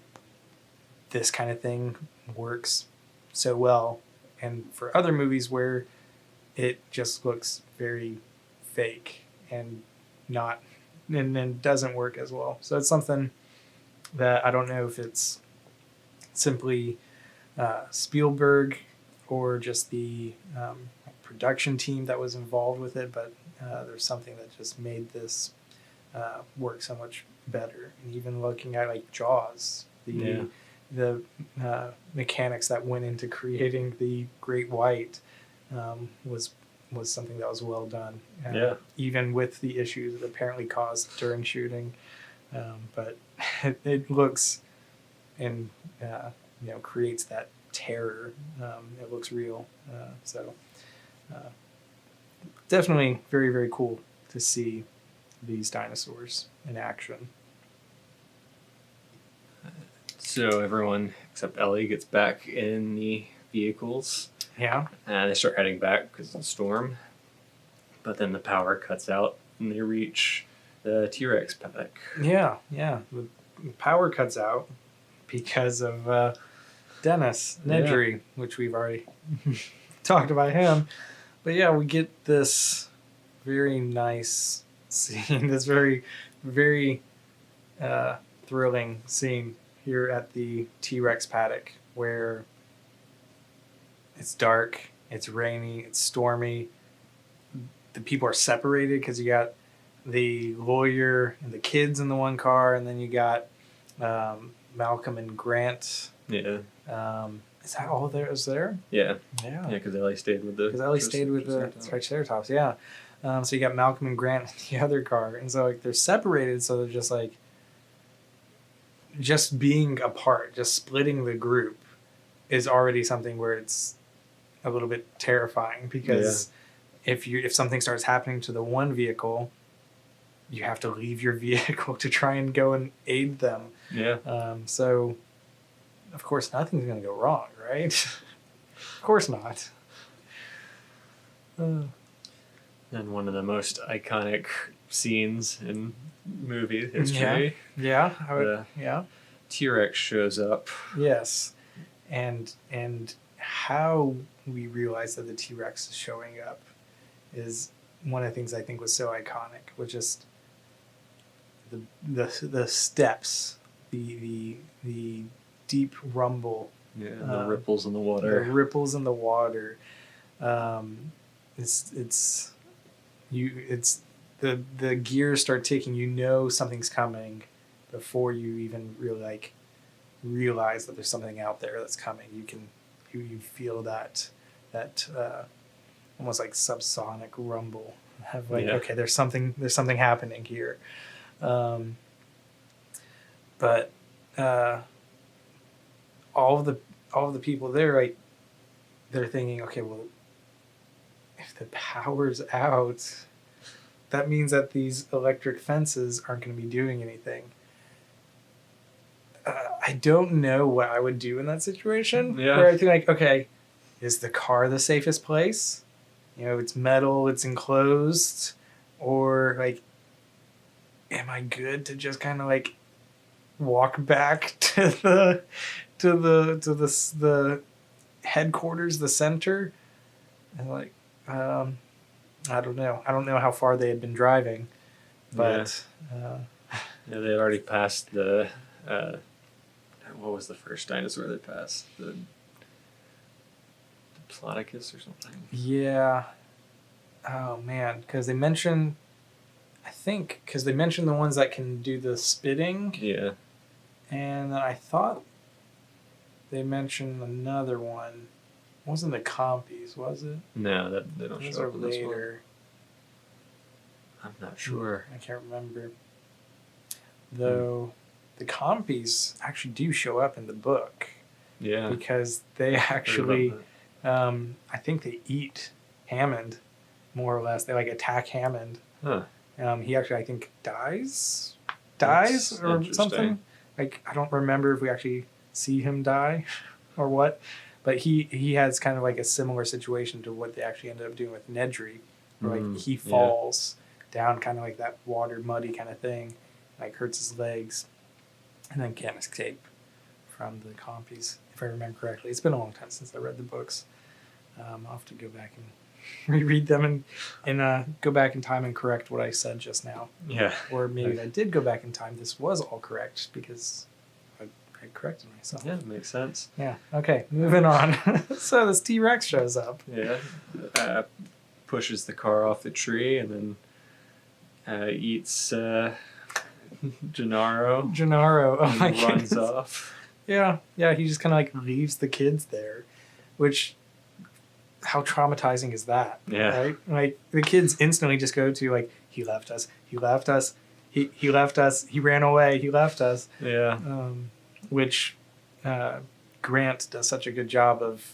this kind of thing works so well, and for other movies where it just looks very fake and doesn't work as well. So it's something that I don't know if it's simply Spielberg or just the production team that was involved with it, but there's something that just made this work so much better. And even looking at like Jaws, the mechanics that went into creating the great white was something that was well done. Even with the issues it apparently caused during shooting, but it looks and creates that terror. It looks real. So definitely very, very cool to see these dinosaurs in action. So everyone except Ellie gets back in the vehicles. Yeah. And they start heading back because of the storm. But then the power cuts out and they reach the T-Rex paddock. Yeah. The power cuts out because of Dennis Nedry, which we've already talked about him. But yeah, we get this very nice scene, this very, very thrilling scene here at the T-Rex paddock where it's dark, it's rainy, it's stormy. The people are separated because you got the lawyer and the kids in the one car, and then you got Malcolm and Grant. Yeah. Is that all there is there? Yeah. Because Ellie stayed with the Triceratops. Yeah. So you got Malcolm and Grant in the other car, and so like they're separated, so they're just like being apart, just splitting the group is already something where it's a little bit terrifying, because if something starts happening to the one vehicle, you have to leave your vehicle to try and go and aid them. Yeah. So, of course, nothing's going to go wrong, right? Of course not. And one of the most iconic scenes in movie history. Yeah. Yeah. T-Rex shows up. Yes. And how we realize that the T-Rex is showing up is one of the things I think was so iconic, was just the steps, the deep rumble, The ripples in the water. The ripples in the water. It's the gears start ticking. You know something's coming before you even really realize that there's something out there that's coming. You feel that almost like subsonic rumble. Have okay, there's something happening here. But all of the people there, right, they're thinking, okay, well, if the power's out, that means that these electric fences aren't going to be doing anything. I don't know what I would do in that situation. Yeah. Where I think okay, is the car the safest place? It's metal, it's enclosed, or am I good to just kind of walk back to the headquarters, the center, and I don't know. I don't know how far they had been driving, but they had already passed the. What was the first dinosaur they passed? The Diplodocus or something? Yeah. Oh, man. Because they mentioned the ones that can do the spitting. Yeah. And I thought they mentioned another one. It wasn't the Compies, was it? No, they don't Those show are up in this one. later. I'm not sure. I can't remember. Though the Compies actually do show up in the book. Yeah. Because they actually, I think they eat Hammond, more or less. They attack Hammond. Huh. He actually, I think, dies That's or something. I don't remember if we actually see him die or what. But he has kind of a similar situation to what they actually ended up doing with Nedry. Where he falls down kind of that water muddy kind of thing, hurts his legs, and then can't escape from the Compies, if I remember correctly. It's been a long time since I read the books. I'll have to go back and reread them and go back in time and correct what I said just now. Yeah. Or maybe I did go back in time. This was all correct because I corrected myself. Yeah, makes sense. Yeah. Okay, moving on. So this T-Rex shows up. Yeah. Pushes the car off the tree and then eats Gennaro. Oh my and runs goodness. off. Yeah. He just kind of leaves the kids there, which, how traumatizing is that? Yeah. Right? The kids instantly just go to he left us, he left us, he left us, he ran away, he left us. Yeah. Which Grant does such a good job of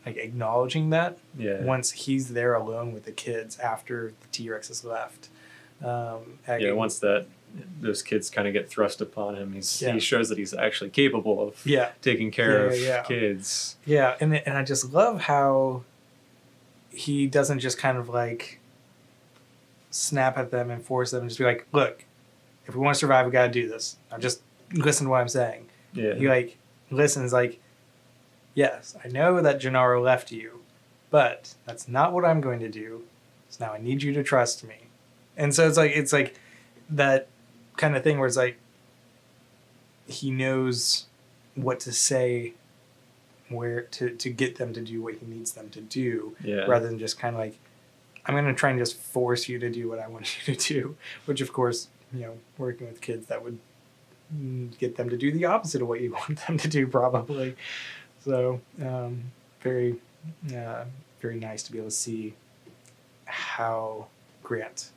acknowledging that. Yeah. Once he's there alone with the kids after the T-Rex has left. Once those kids kind of get thrust upon him, he shows that he's actually capable of taking care of kids. Yeah, and I just love how he doesn't just kind of snap at them and force them and just be look, if we want to survive, we got to do this. Now just listen to what I'm saying. Yeah. He listens yes, I know that Gennaro left you, but that's not what I'm going to do. So now I need you to trust me. And so it's that kind of thing where it's he knows what to say, where to get them to do what he needs them to do, rather than just kind of I'm going to try and just force you to do what I want you to do, which of course, working with kids, that would get them to do the opposite of what you want them to do, probably. So very, very nice to be able to see how Grant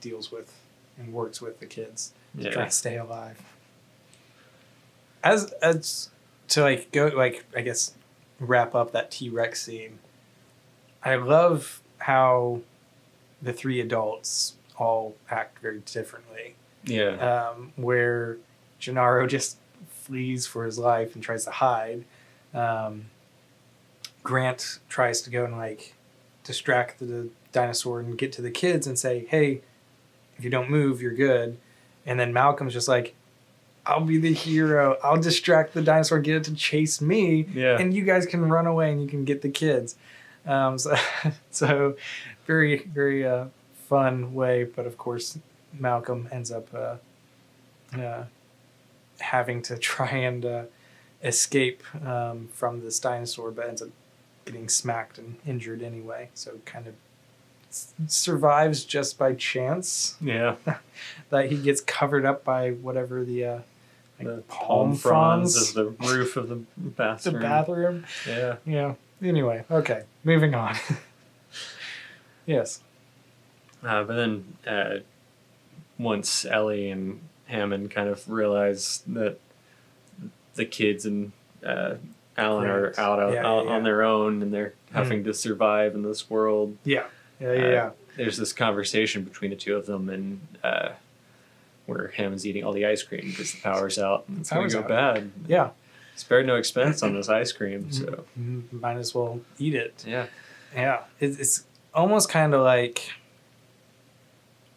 deals with and works with the kids to try and stay alive. As to go I guess wrap up that T-Rex scene. I love how the three adults all act very differently. Yeah. Where Gennaro just flees for his life and tries to hide. Grant tries to go and like distract the dinosaur and get to the kids and say, hey, if you don't move, you're good. And then Malcolm's just like, I'll be the hero. I'll distract the dinosaur, get it to chase me, and you guys can run away and you can get the kids. So very, very fun way. But of course, Malcolm ends up having to try and escape from this dinosaur, but ends up getting smacked and injured anyway. So kind of survives just by chance. Yeah. That he gets covered up by whatever the palm fronds is the roof of the bathroom. The bathroom. Yeah. Yeah. Anyway, okay, moving on. Yes. But then once Ellie and Hammond kind of realize that the kids and Alan are out on their own and they're having to survive in this world. Yeah. Yeah. There's this conversation between the two of them, and where Hammond's eating all the ice cream because the power's out and it's going to go bad. Yeah. Spared no expense on this ice cream, so might as well eat it. Yeah. Yeah. It's almost kind of like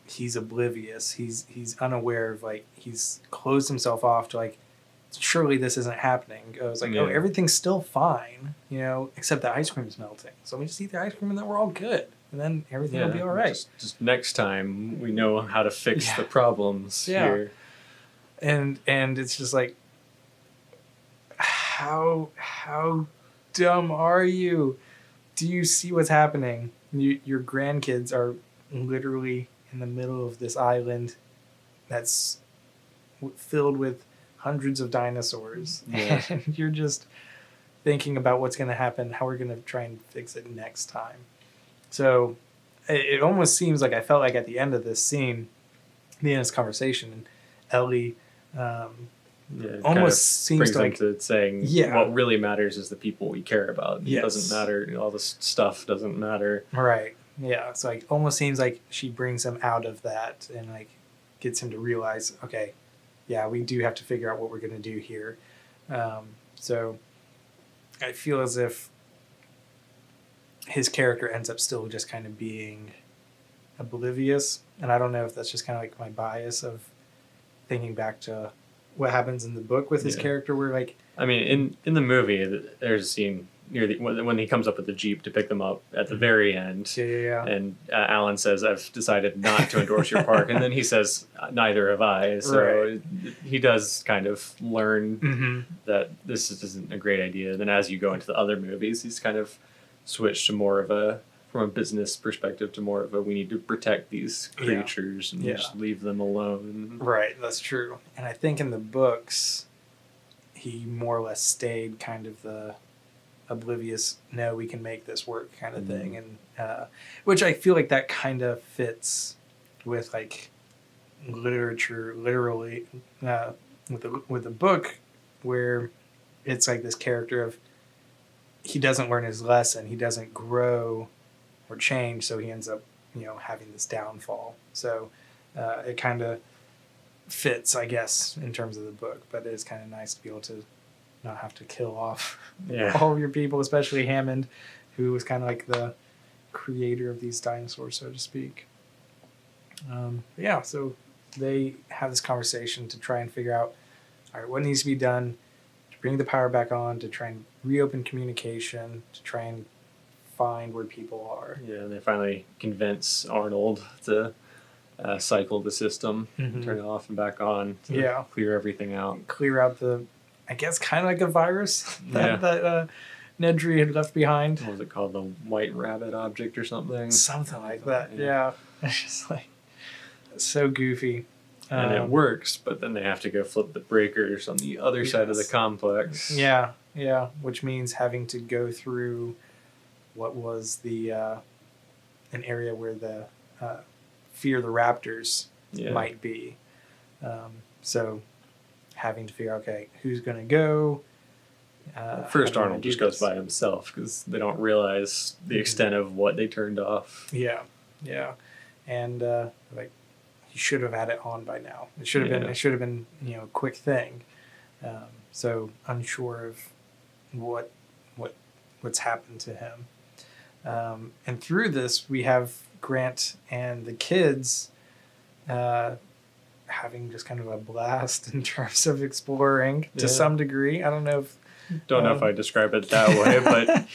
he's oblivious. He's unaware of, like, he's closed himself off to, like, surely this isn't happening. I was like, everything's still fine, except the ice cream's melting. So we just eat the ice cream and then we're all good. And then everything will be all right. Just next time we know how to fix the problems here. And it's just like, how dumb are you? Do you see what's happening? Your grandkids are literally in the middle of this island that's filled with hundreds of dinosaurs. Yeah. And you're just thinking about what's going to happen, how we're going to try and fix it next time. So it almost seems like I felt like at the end of this scene, the end of this conversation, Ellie almost seems brings them to saying what really matters is the people we care about. It doesn't matter. All this stuff doesn't matter. Right. Yeah. So it almost seems like she brings him out of that and like gets him to realize, okay, yeah, we do have to figure out what we're going to do here. So I feel as if his character ends up still just kind of being oblivious. And I don't know if that's just kind of like my bias of thinking back to what happens in the book with his character where, like... I mean, in the movie, there's a scene near when he comes up with the Jeep to pick them up at the very end. Yeah. And Alan says, I've decided not to endorse your park. And then he says, neither have I. So he does kind of learn that this isn't a great idea. Then as you go into the other movies, he's kind of switched to more of from a business perspective to more of we need to protect these creatures and just leave them alone. Right, that's true. And I think in the books, he more or less stayed kind of the oblivious, no, we can make this work kind of thing. And which I feel like that kind of fits with like literature, literally, with the book, where it's like this character of he doesn't learn his lesson, he doesn't grow or change, so he ends up, having this downfall. So it kind of fits, I guess, in terms of the book, but it is kind of nice to be able to not have to kill off all of your people, especially Hammond, who was kind of like the creator of these dinosaurs, so to speak. So they have this conversation to try and figure out, all right, what needs to be done to bring the power back on, to try and reopen communication, to try and find where people are. Yeah, and they finally convince Arnold to cycle the system, turn it off and back on, to clear everything out. Clear out the, I guess, kind of like a virus that Nedry had left behind. What was it called? The white rabbit object or something? Something like that, yeah. It's just like, so goofy. And it works, but then they have to go flip the breakers on the other side of the complex. Yeah, which means having to go through what was the an area where the Fear the Raptors might be. So having to figure out, okay, who's going to go? First, Arnold just goes by himself because they don't realize the extent of what they turned off. Yeah. and like he should have had it on by now. It should have been. It should have been a quick thing. So unsure of what's happened to him. And through this, we have Grant and the kids having just kind of a blast in terms of exploring to some degree. I don't know if I describe it that way, but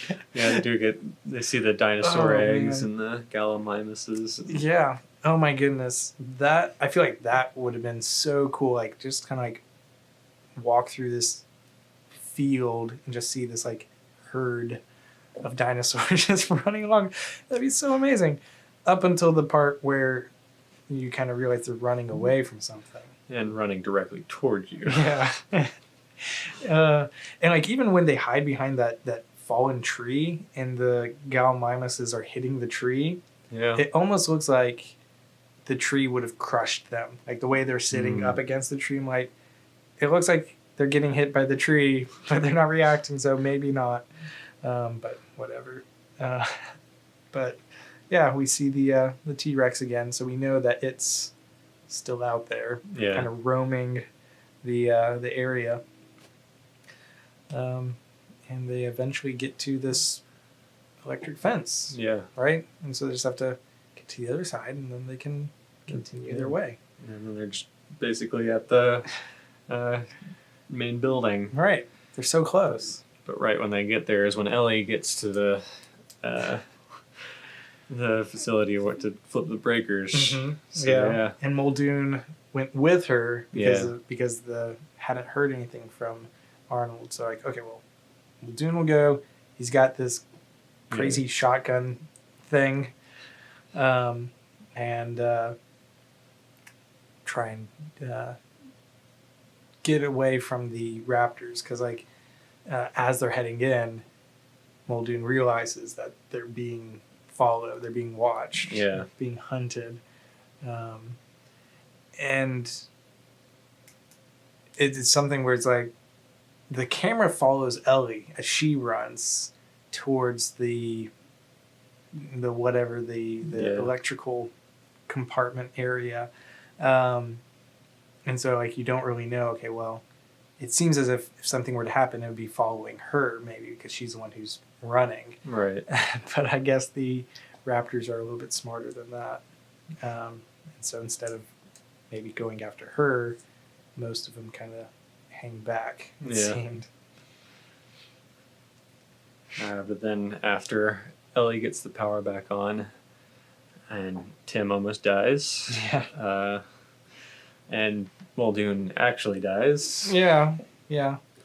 they see the dinosaur eggs and the gallimimuses. Yeah. Oh my goodness. I feel like that would have been so cool. Like just kind of like walk through this field and just see this like herd of dinosaurs just running along. That'd be so amazing. Up until the part where you kind of realize they're running away from something. And running directly towards you. Yeah. And like even when they hide behind that fallen tree and the gallimimuses are hitting the tree, it almost looks like the tree would have crushed them. Like the way they're sitting up against the tree, like it looks like they're getting hit by the tree, but they're not reacting, so maybe not. But whatever. But yeah, we see the T-Rex again, so we know that it's still out there, kind of roaming the area. And they eventually get to this electric fence. Yeah. Right? And so they just have to get to the other side, and then they can continue their way. And then they're just basically at the main building. Right. They're so close. But right when they get there is when Ellie gets to the facility to flip the breakers. Mm-hmm. So, and Muldoon went with her because hadn't heard anything from Arnold. So like, okay, well, Muldoon will go. He's got this crazy shotgun thing, and try and get away from the raptors because like as they're heading in, Muldoon realizes that they're being followed, they're being watched, being hunted, and it's something where it's like the camera follows Ellie as she runs towards the electrical compartment area, and so like you don't really know. Okay, well, it seems as if something were to happen, it would be following her, maybe because she's the one who's running. Right. But I guess the raptors are a little bit smarter than that. And so instead of maybe going after her, most of them kind of hang back, it seemed. But then after Ellie gets the power back on, and Tim almost dies. Yeah. And Muldoon actually dies. Yeah.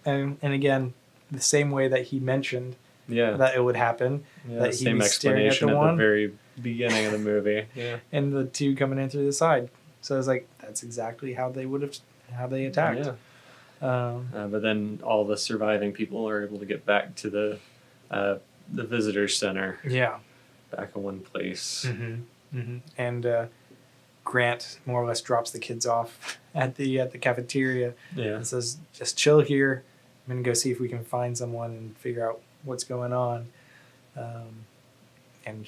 And again, the same way that he mentioned that it would happen. Yeah, that same explanation at the very beginning of the movie. Yeah. And the two coming in through the side. So it's like, that's exactly how they attacked. Yeah. But then all the surviving people are able to get back to the visitor center. Yeah. Back in one place. Mm-hmm. Mm-hmm. And Grant more or less drops the kids off at the cafeteria. Yeah. And says, just chill here. I'm going to go see if we can find someone and figure out what's going on. And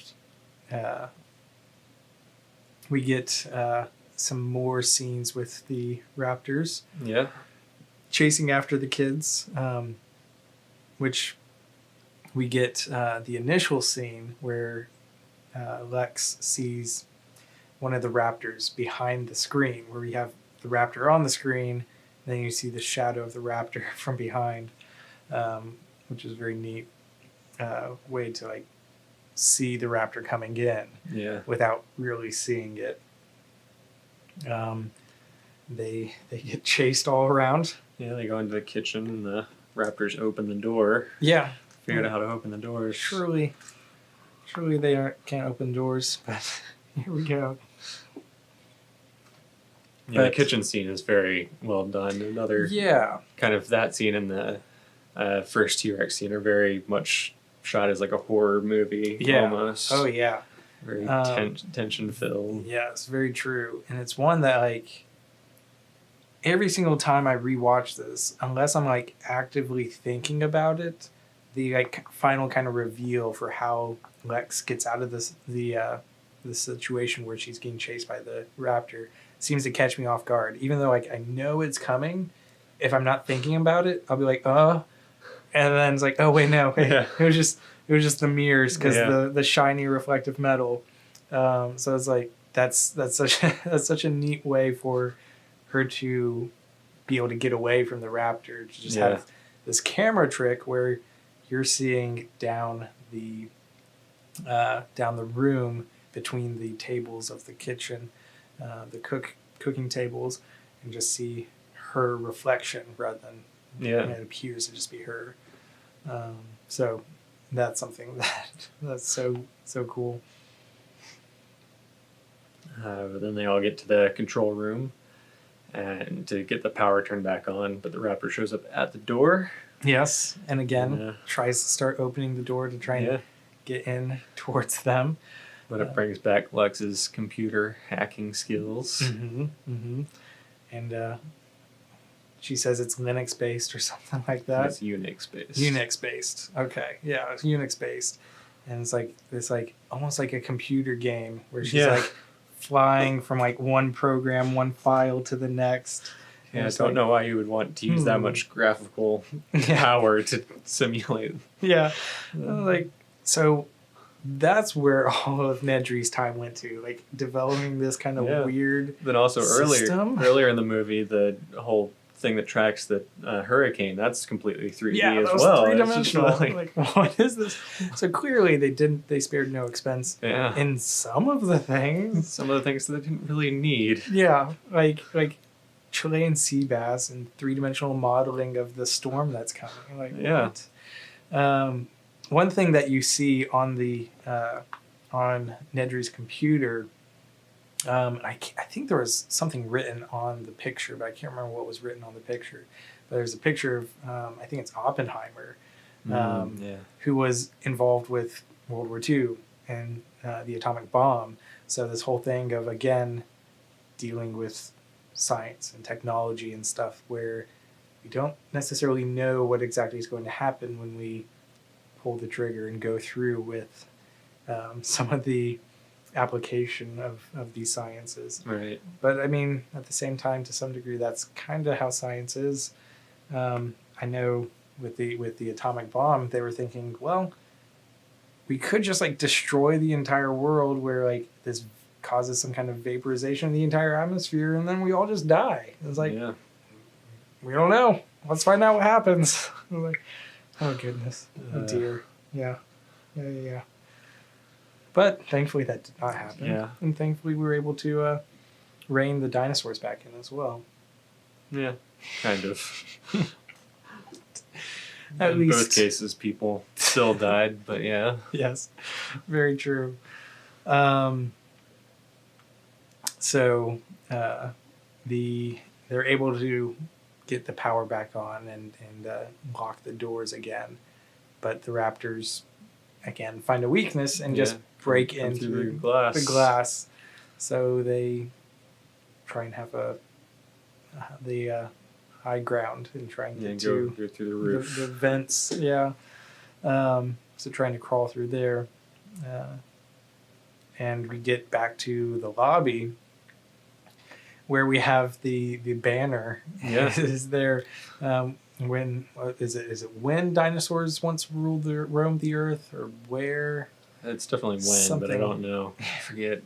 we get some more scenes with the raptors. Yeah. Chasing after the kids, which we get the initial scene where Lex sees one of the raptors behind the screen, where we have the raptor on the screen, and then you see the shadow of the raptor from behind, which is a very neat way to like see the raptor coming in without really seeing it. They get chased all around. Yeah, they go into the kitchen and the raptors open the door. Yeah. Figured out how to open the doors. Surely they can't open doors, but here we go. Yeah, the kitchen scene is very well done. Another kind of that scene and the first T-Rex scene are very much shot as like a horror movie almost. Oh, yeah. Very tension-filled. Yeah, it's very true. And it's one that, like, every single time I rewatch this, unless I'm, like, actively thinking about it, the, like, final kind of reveal for how Lex gets out of the the situation where she's getting chased by the raptor seems to catch me off guard. Even though like I know it's coming, if I'm not thinking about it, I'll be like, and then it's like, oh wait, no, wait. Yeah. It was just the mirrors because Yeah. the shiny reflective metal. So it's like that's such a neat way for her to be able to get away from the raptor, to just have this camera trick where you're seeing down the room between the tables of the kitchen, the cooking tables, and just see her reflection rather than it appears to just be her. So that's something that's so cool. But then they all get to the control room and to get the power turned back on, but the raptor shows up at the door. Yes, and again tries to start opening the door to try and get in towards them. But it brings back Lex's computer hacking skills. Mm-hmm, mm-hmm. And she says it's Linux based or something like that. It's Unix based. Unix based. Okay, yeah, it's Unix based, and it's like almost like a computer game where she's like flying from like one program, one file to the next. Yeah, I don't know why you would want to use that much graphical power to simulate. Yeah, like so. That's where all of Nedry's time went to, like developing this kind of weird. Then also system. earlier in the movie, the whole thing that tracks the hurricane, that's completely 3D as that was well. 3-dimensional. Like, what is this? So clearly they spared no expense in some of the things. Some of the things that they didn't really need. Yeah, like Chilean sea bass and 3-dimensional modeling of the storm that's coming. Like what? One thing that you see on the on Nedry's computer, I think there was something written on the picture, but I can't remember what was written on the picture. But there's a picture of I think it's Oppenheimer, who was involved with World War II and the atomic bomb. So this whole thing of again dealing with science and technology and stuff where we don't necessarily know what exactly is going to happen when we pull the trigger and go through with some of the application of these sciences. Right. But I mean, at the same time, to some degree, that's kind of how science is. I know with the atomic bomb, they were thinking, well, we could just like destroy the entire world where like this causes some kind of vaporization of the entire atmosphere, and then we all just die. It's like, we don't know. Let's find out what happens. Like, oh goodness. Oh dear. Yeah. But thankfully that did not happen. Yeah. And thankfully we were able to rein the dinosaurs back in as well. Yeah. Kind of. At in least both cases people still died, but yeah. Yes. Very true. So they're able to get the power back on and lock the doors again, but the raptors again find a weakness and just break into the glass. So they try and have the high ground and try and get go through the roof, the vents. So trying to crawl through there, and we get back to the lobby where we have the banner is there. When is it when dinosaurs once roamed the earth, or where? It's definitely when, but I don't know. I forget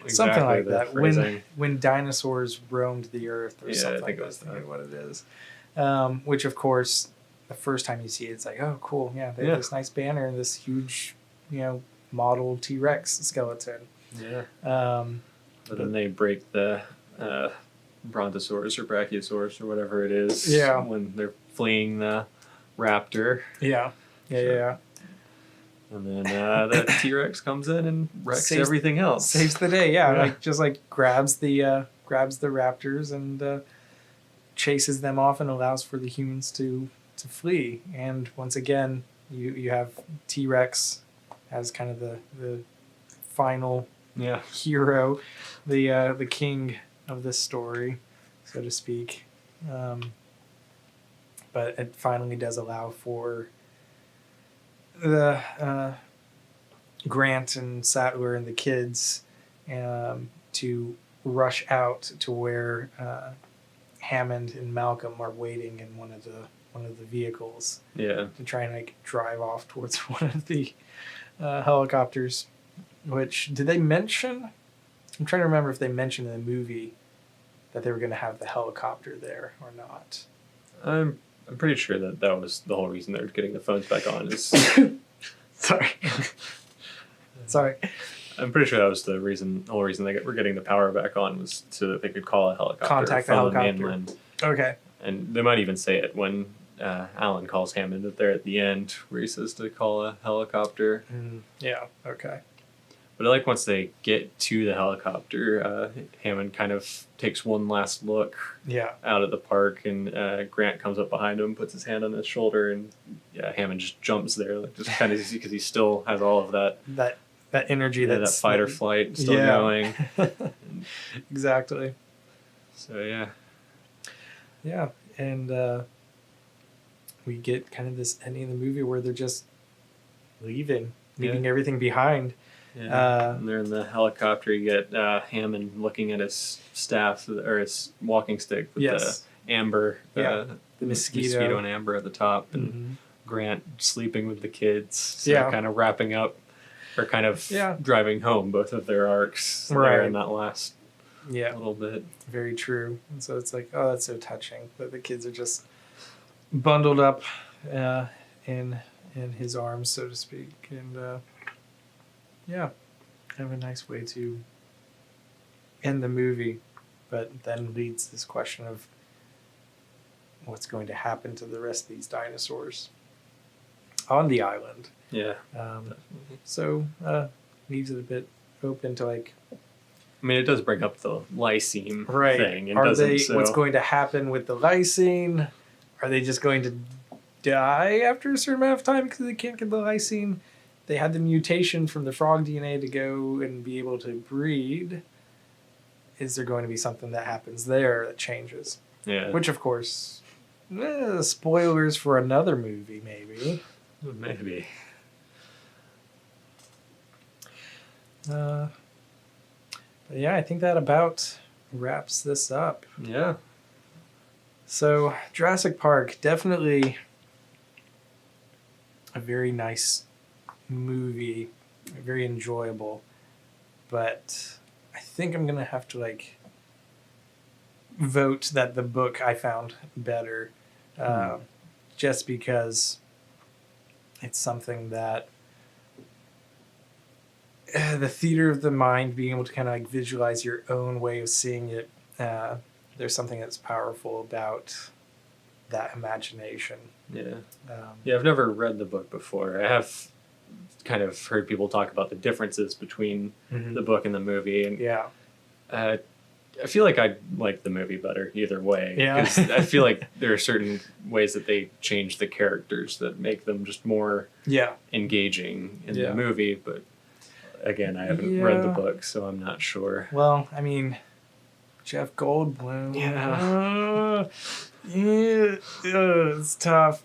exactly something like that. Phrasing. When dinosaurs roamed the earth, or something. I think that's what it is. Which of course, the first time you see it, it's like, oh cool, they have this nice banner and this huge, model T-Rex skeleton. Yeah. But then they break the Brontosaurus or Brachiosaurus or whatever it is. Yeah. When they're fleeing the raptor. Yeah. And then the T-Rex comes in and wrecks everything else. Saves the day. Yeah. Like grabs the raptors and chases them off and allows for the humans to flee. And once again, you have T-Rex as kind of the final hero, the king of this story, so to speak. But it finally does allow for the Grant and Sattler and the kids to rush out to where Hammond and Malcolm are waiting in one of the vehicles. Yeah. To try and like drive off towards one of the helicopters. Which did they mention? I'm trying to remember if they mentioned in the movie that they were going to have the helicopter there or not. I'm pretty sure that was the whole reason they're getting the phones back on. Is Sorry. Sorry. I'm pretty sure that was the whole reason they were getting the power back on was so that they could call a helicopter Contact the from helicopter. the mainland. Okay. And they might even say it when Alan calls Hammond that they're at the end where he says to call a helicopter. Yeah. Okay. But I like once they get to the helicopter, Hammond kind of takes one last look Yeah. out at the park, and Grant comes up behind him, puts his hand on his shoulder, and Hammond just jumps there, like, just kind of because he still has all of that energy, that fight or flight still going. Exactly. So Yeah, and we get kind of this ending of the movie where they're just leaving everything behind. Yeah, and they're in the helicopter. You get Hammond looking at his staff or his walking stick with the amber, the mosquito and amber at the top, and Grant sleeping with the kids. So kind of wrapping up, or kind of driving home both of their arcs there in that last little bit. Very true. And so it's like, oh, that's so touching that the kids are just bundled up in his arms, so to speak, and. Kind of a nice way to end the movie, but then leads this question of what's going to happen to the rest of these dinosaurs on the island. Yeah. So leaves it a bit open to like. I mean, it does bring up the lysine thing. And what's going to happen with the lysine? Are they just going to die after a certain amount of time because they can't get the lysine? They had the mutation from the frog DNA to go and be able to breed. Is there going to be something that happens there that changes? Yeah. Which, of course, spoilers for another movie, maybe. Maybe. But yeah, I think that about wraps this up. Yeah. So, Jurassic Park, definitely a very nice movie, very enjoyable, but I think I'm gonna have to like vote that the book I found better, just because it's something that the theater of the mind, being able to kind of like visualize your own way of seeing it, there's something that's powerful about that imagination. I've never read the book before. I have kind of heard people talk about the differences between the book and the movie, and I feel like I like the movie better either way. Because I feel like there are certain ways that they change the characters that make them just more engaging in the movie. But again, I haven't read the book, so I'm not sure. Well, I mean, Jeff Goldblum. It's tough.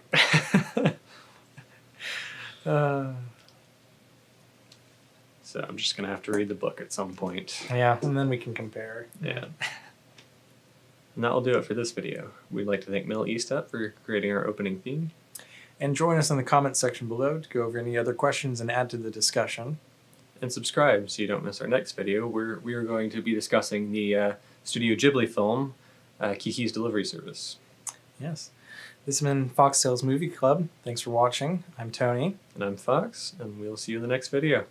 So I'm just going to have to read the book at some point. Yeah, and then we can compare. Yeah. And that'll do it for this video. We'd like to thank Mel Eastep for creating our opening theme. And join us in the comments section below to go over any other questions and add to the discussion. And subscribe so you don't miss our next video, where we are going to be discussing the Studio Ghibli film, Kiki's Delivery Service. Yes. This has been FoxTales Movie Club. Thanks for watching. I'm Tony. And I'm Fox, and we'll see you in the next video.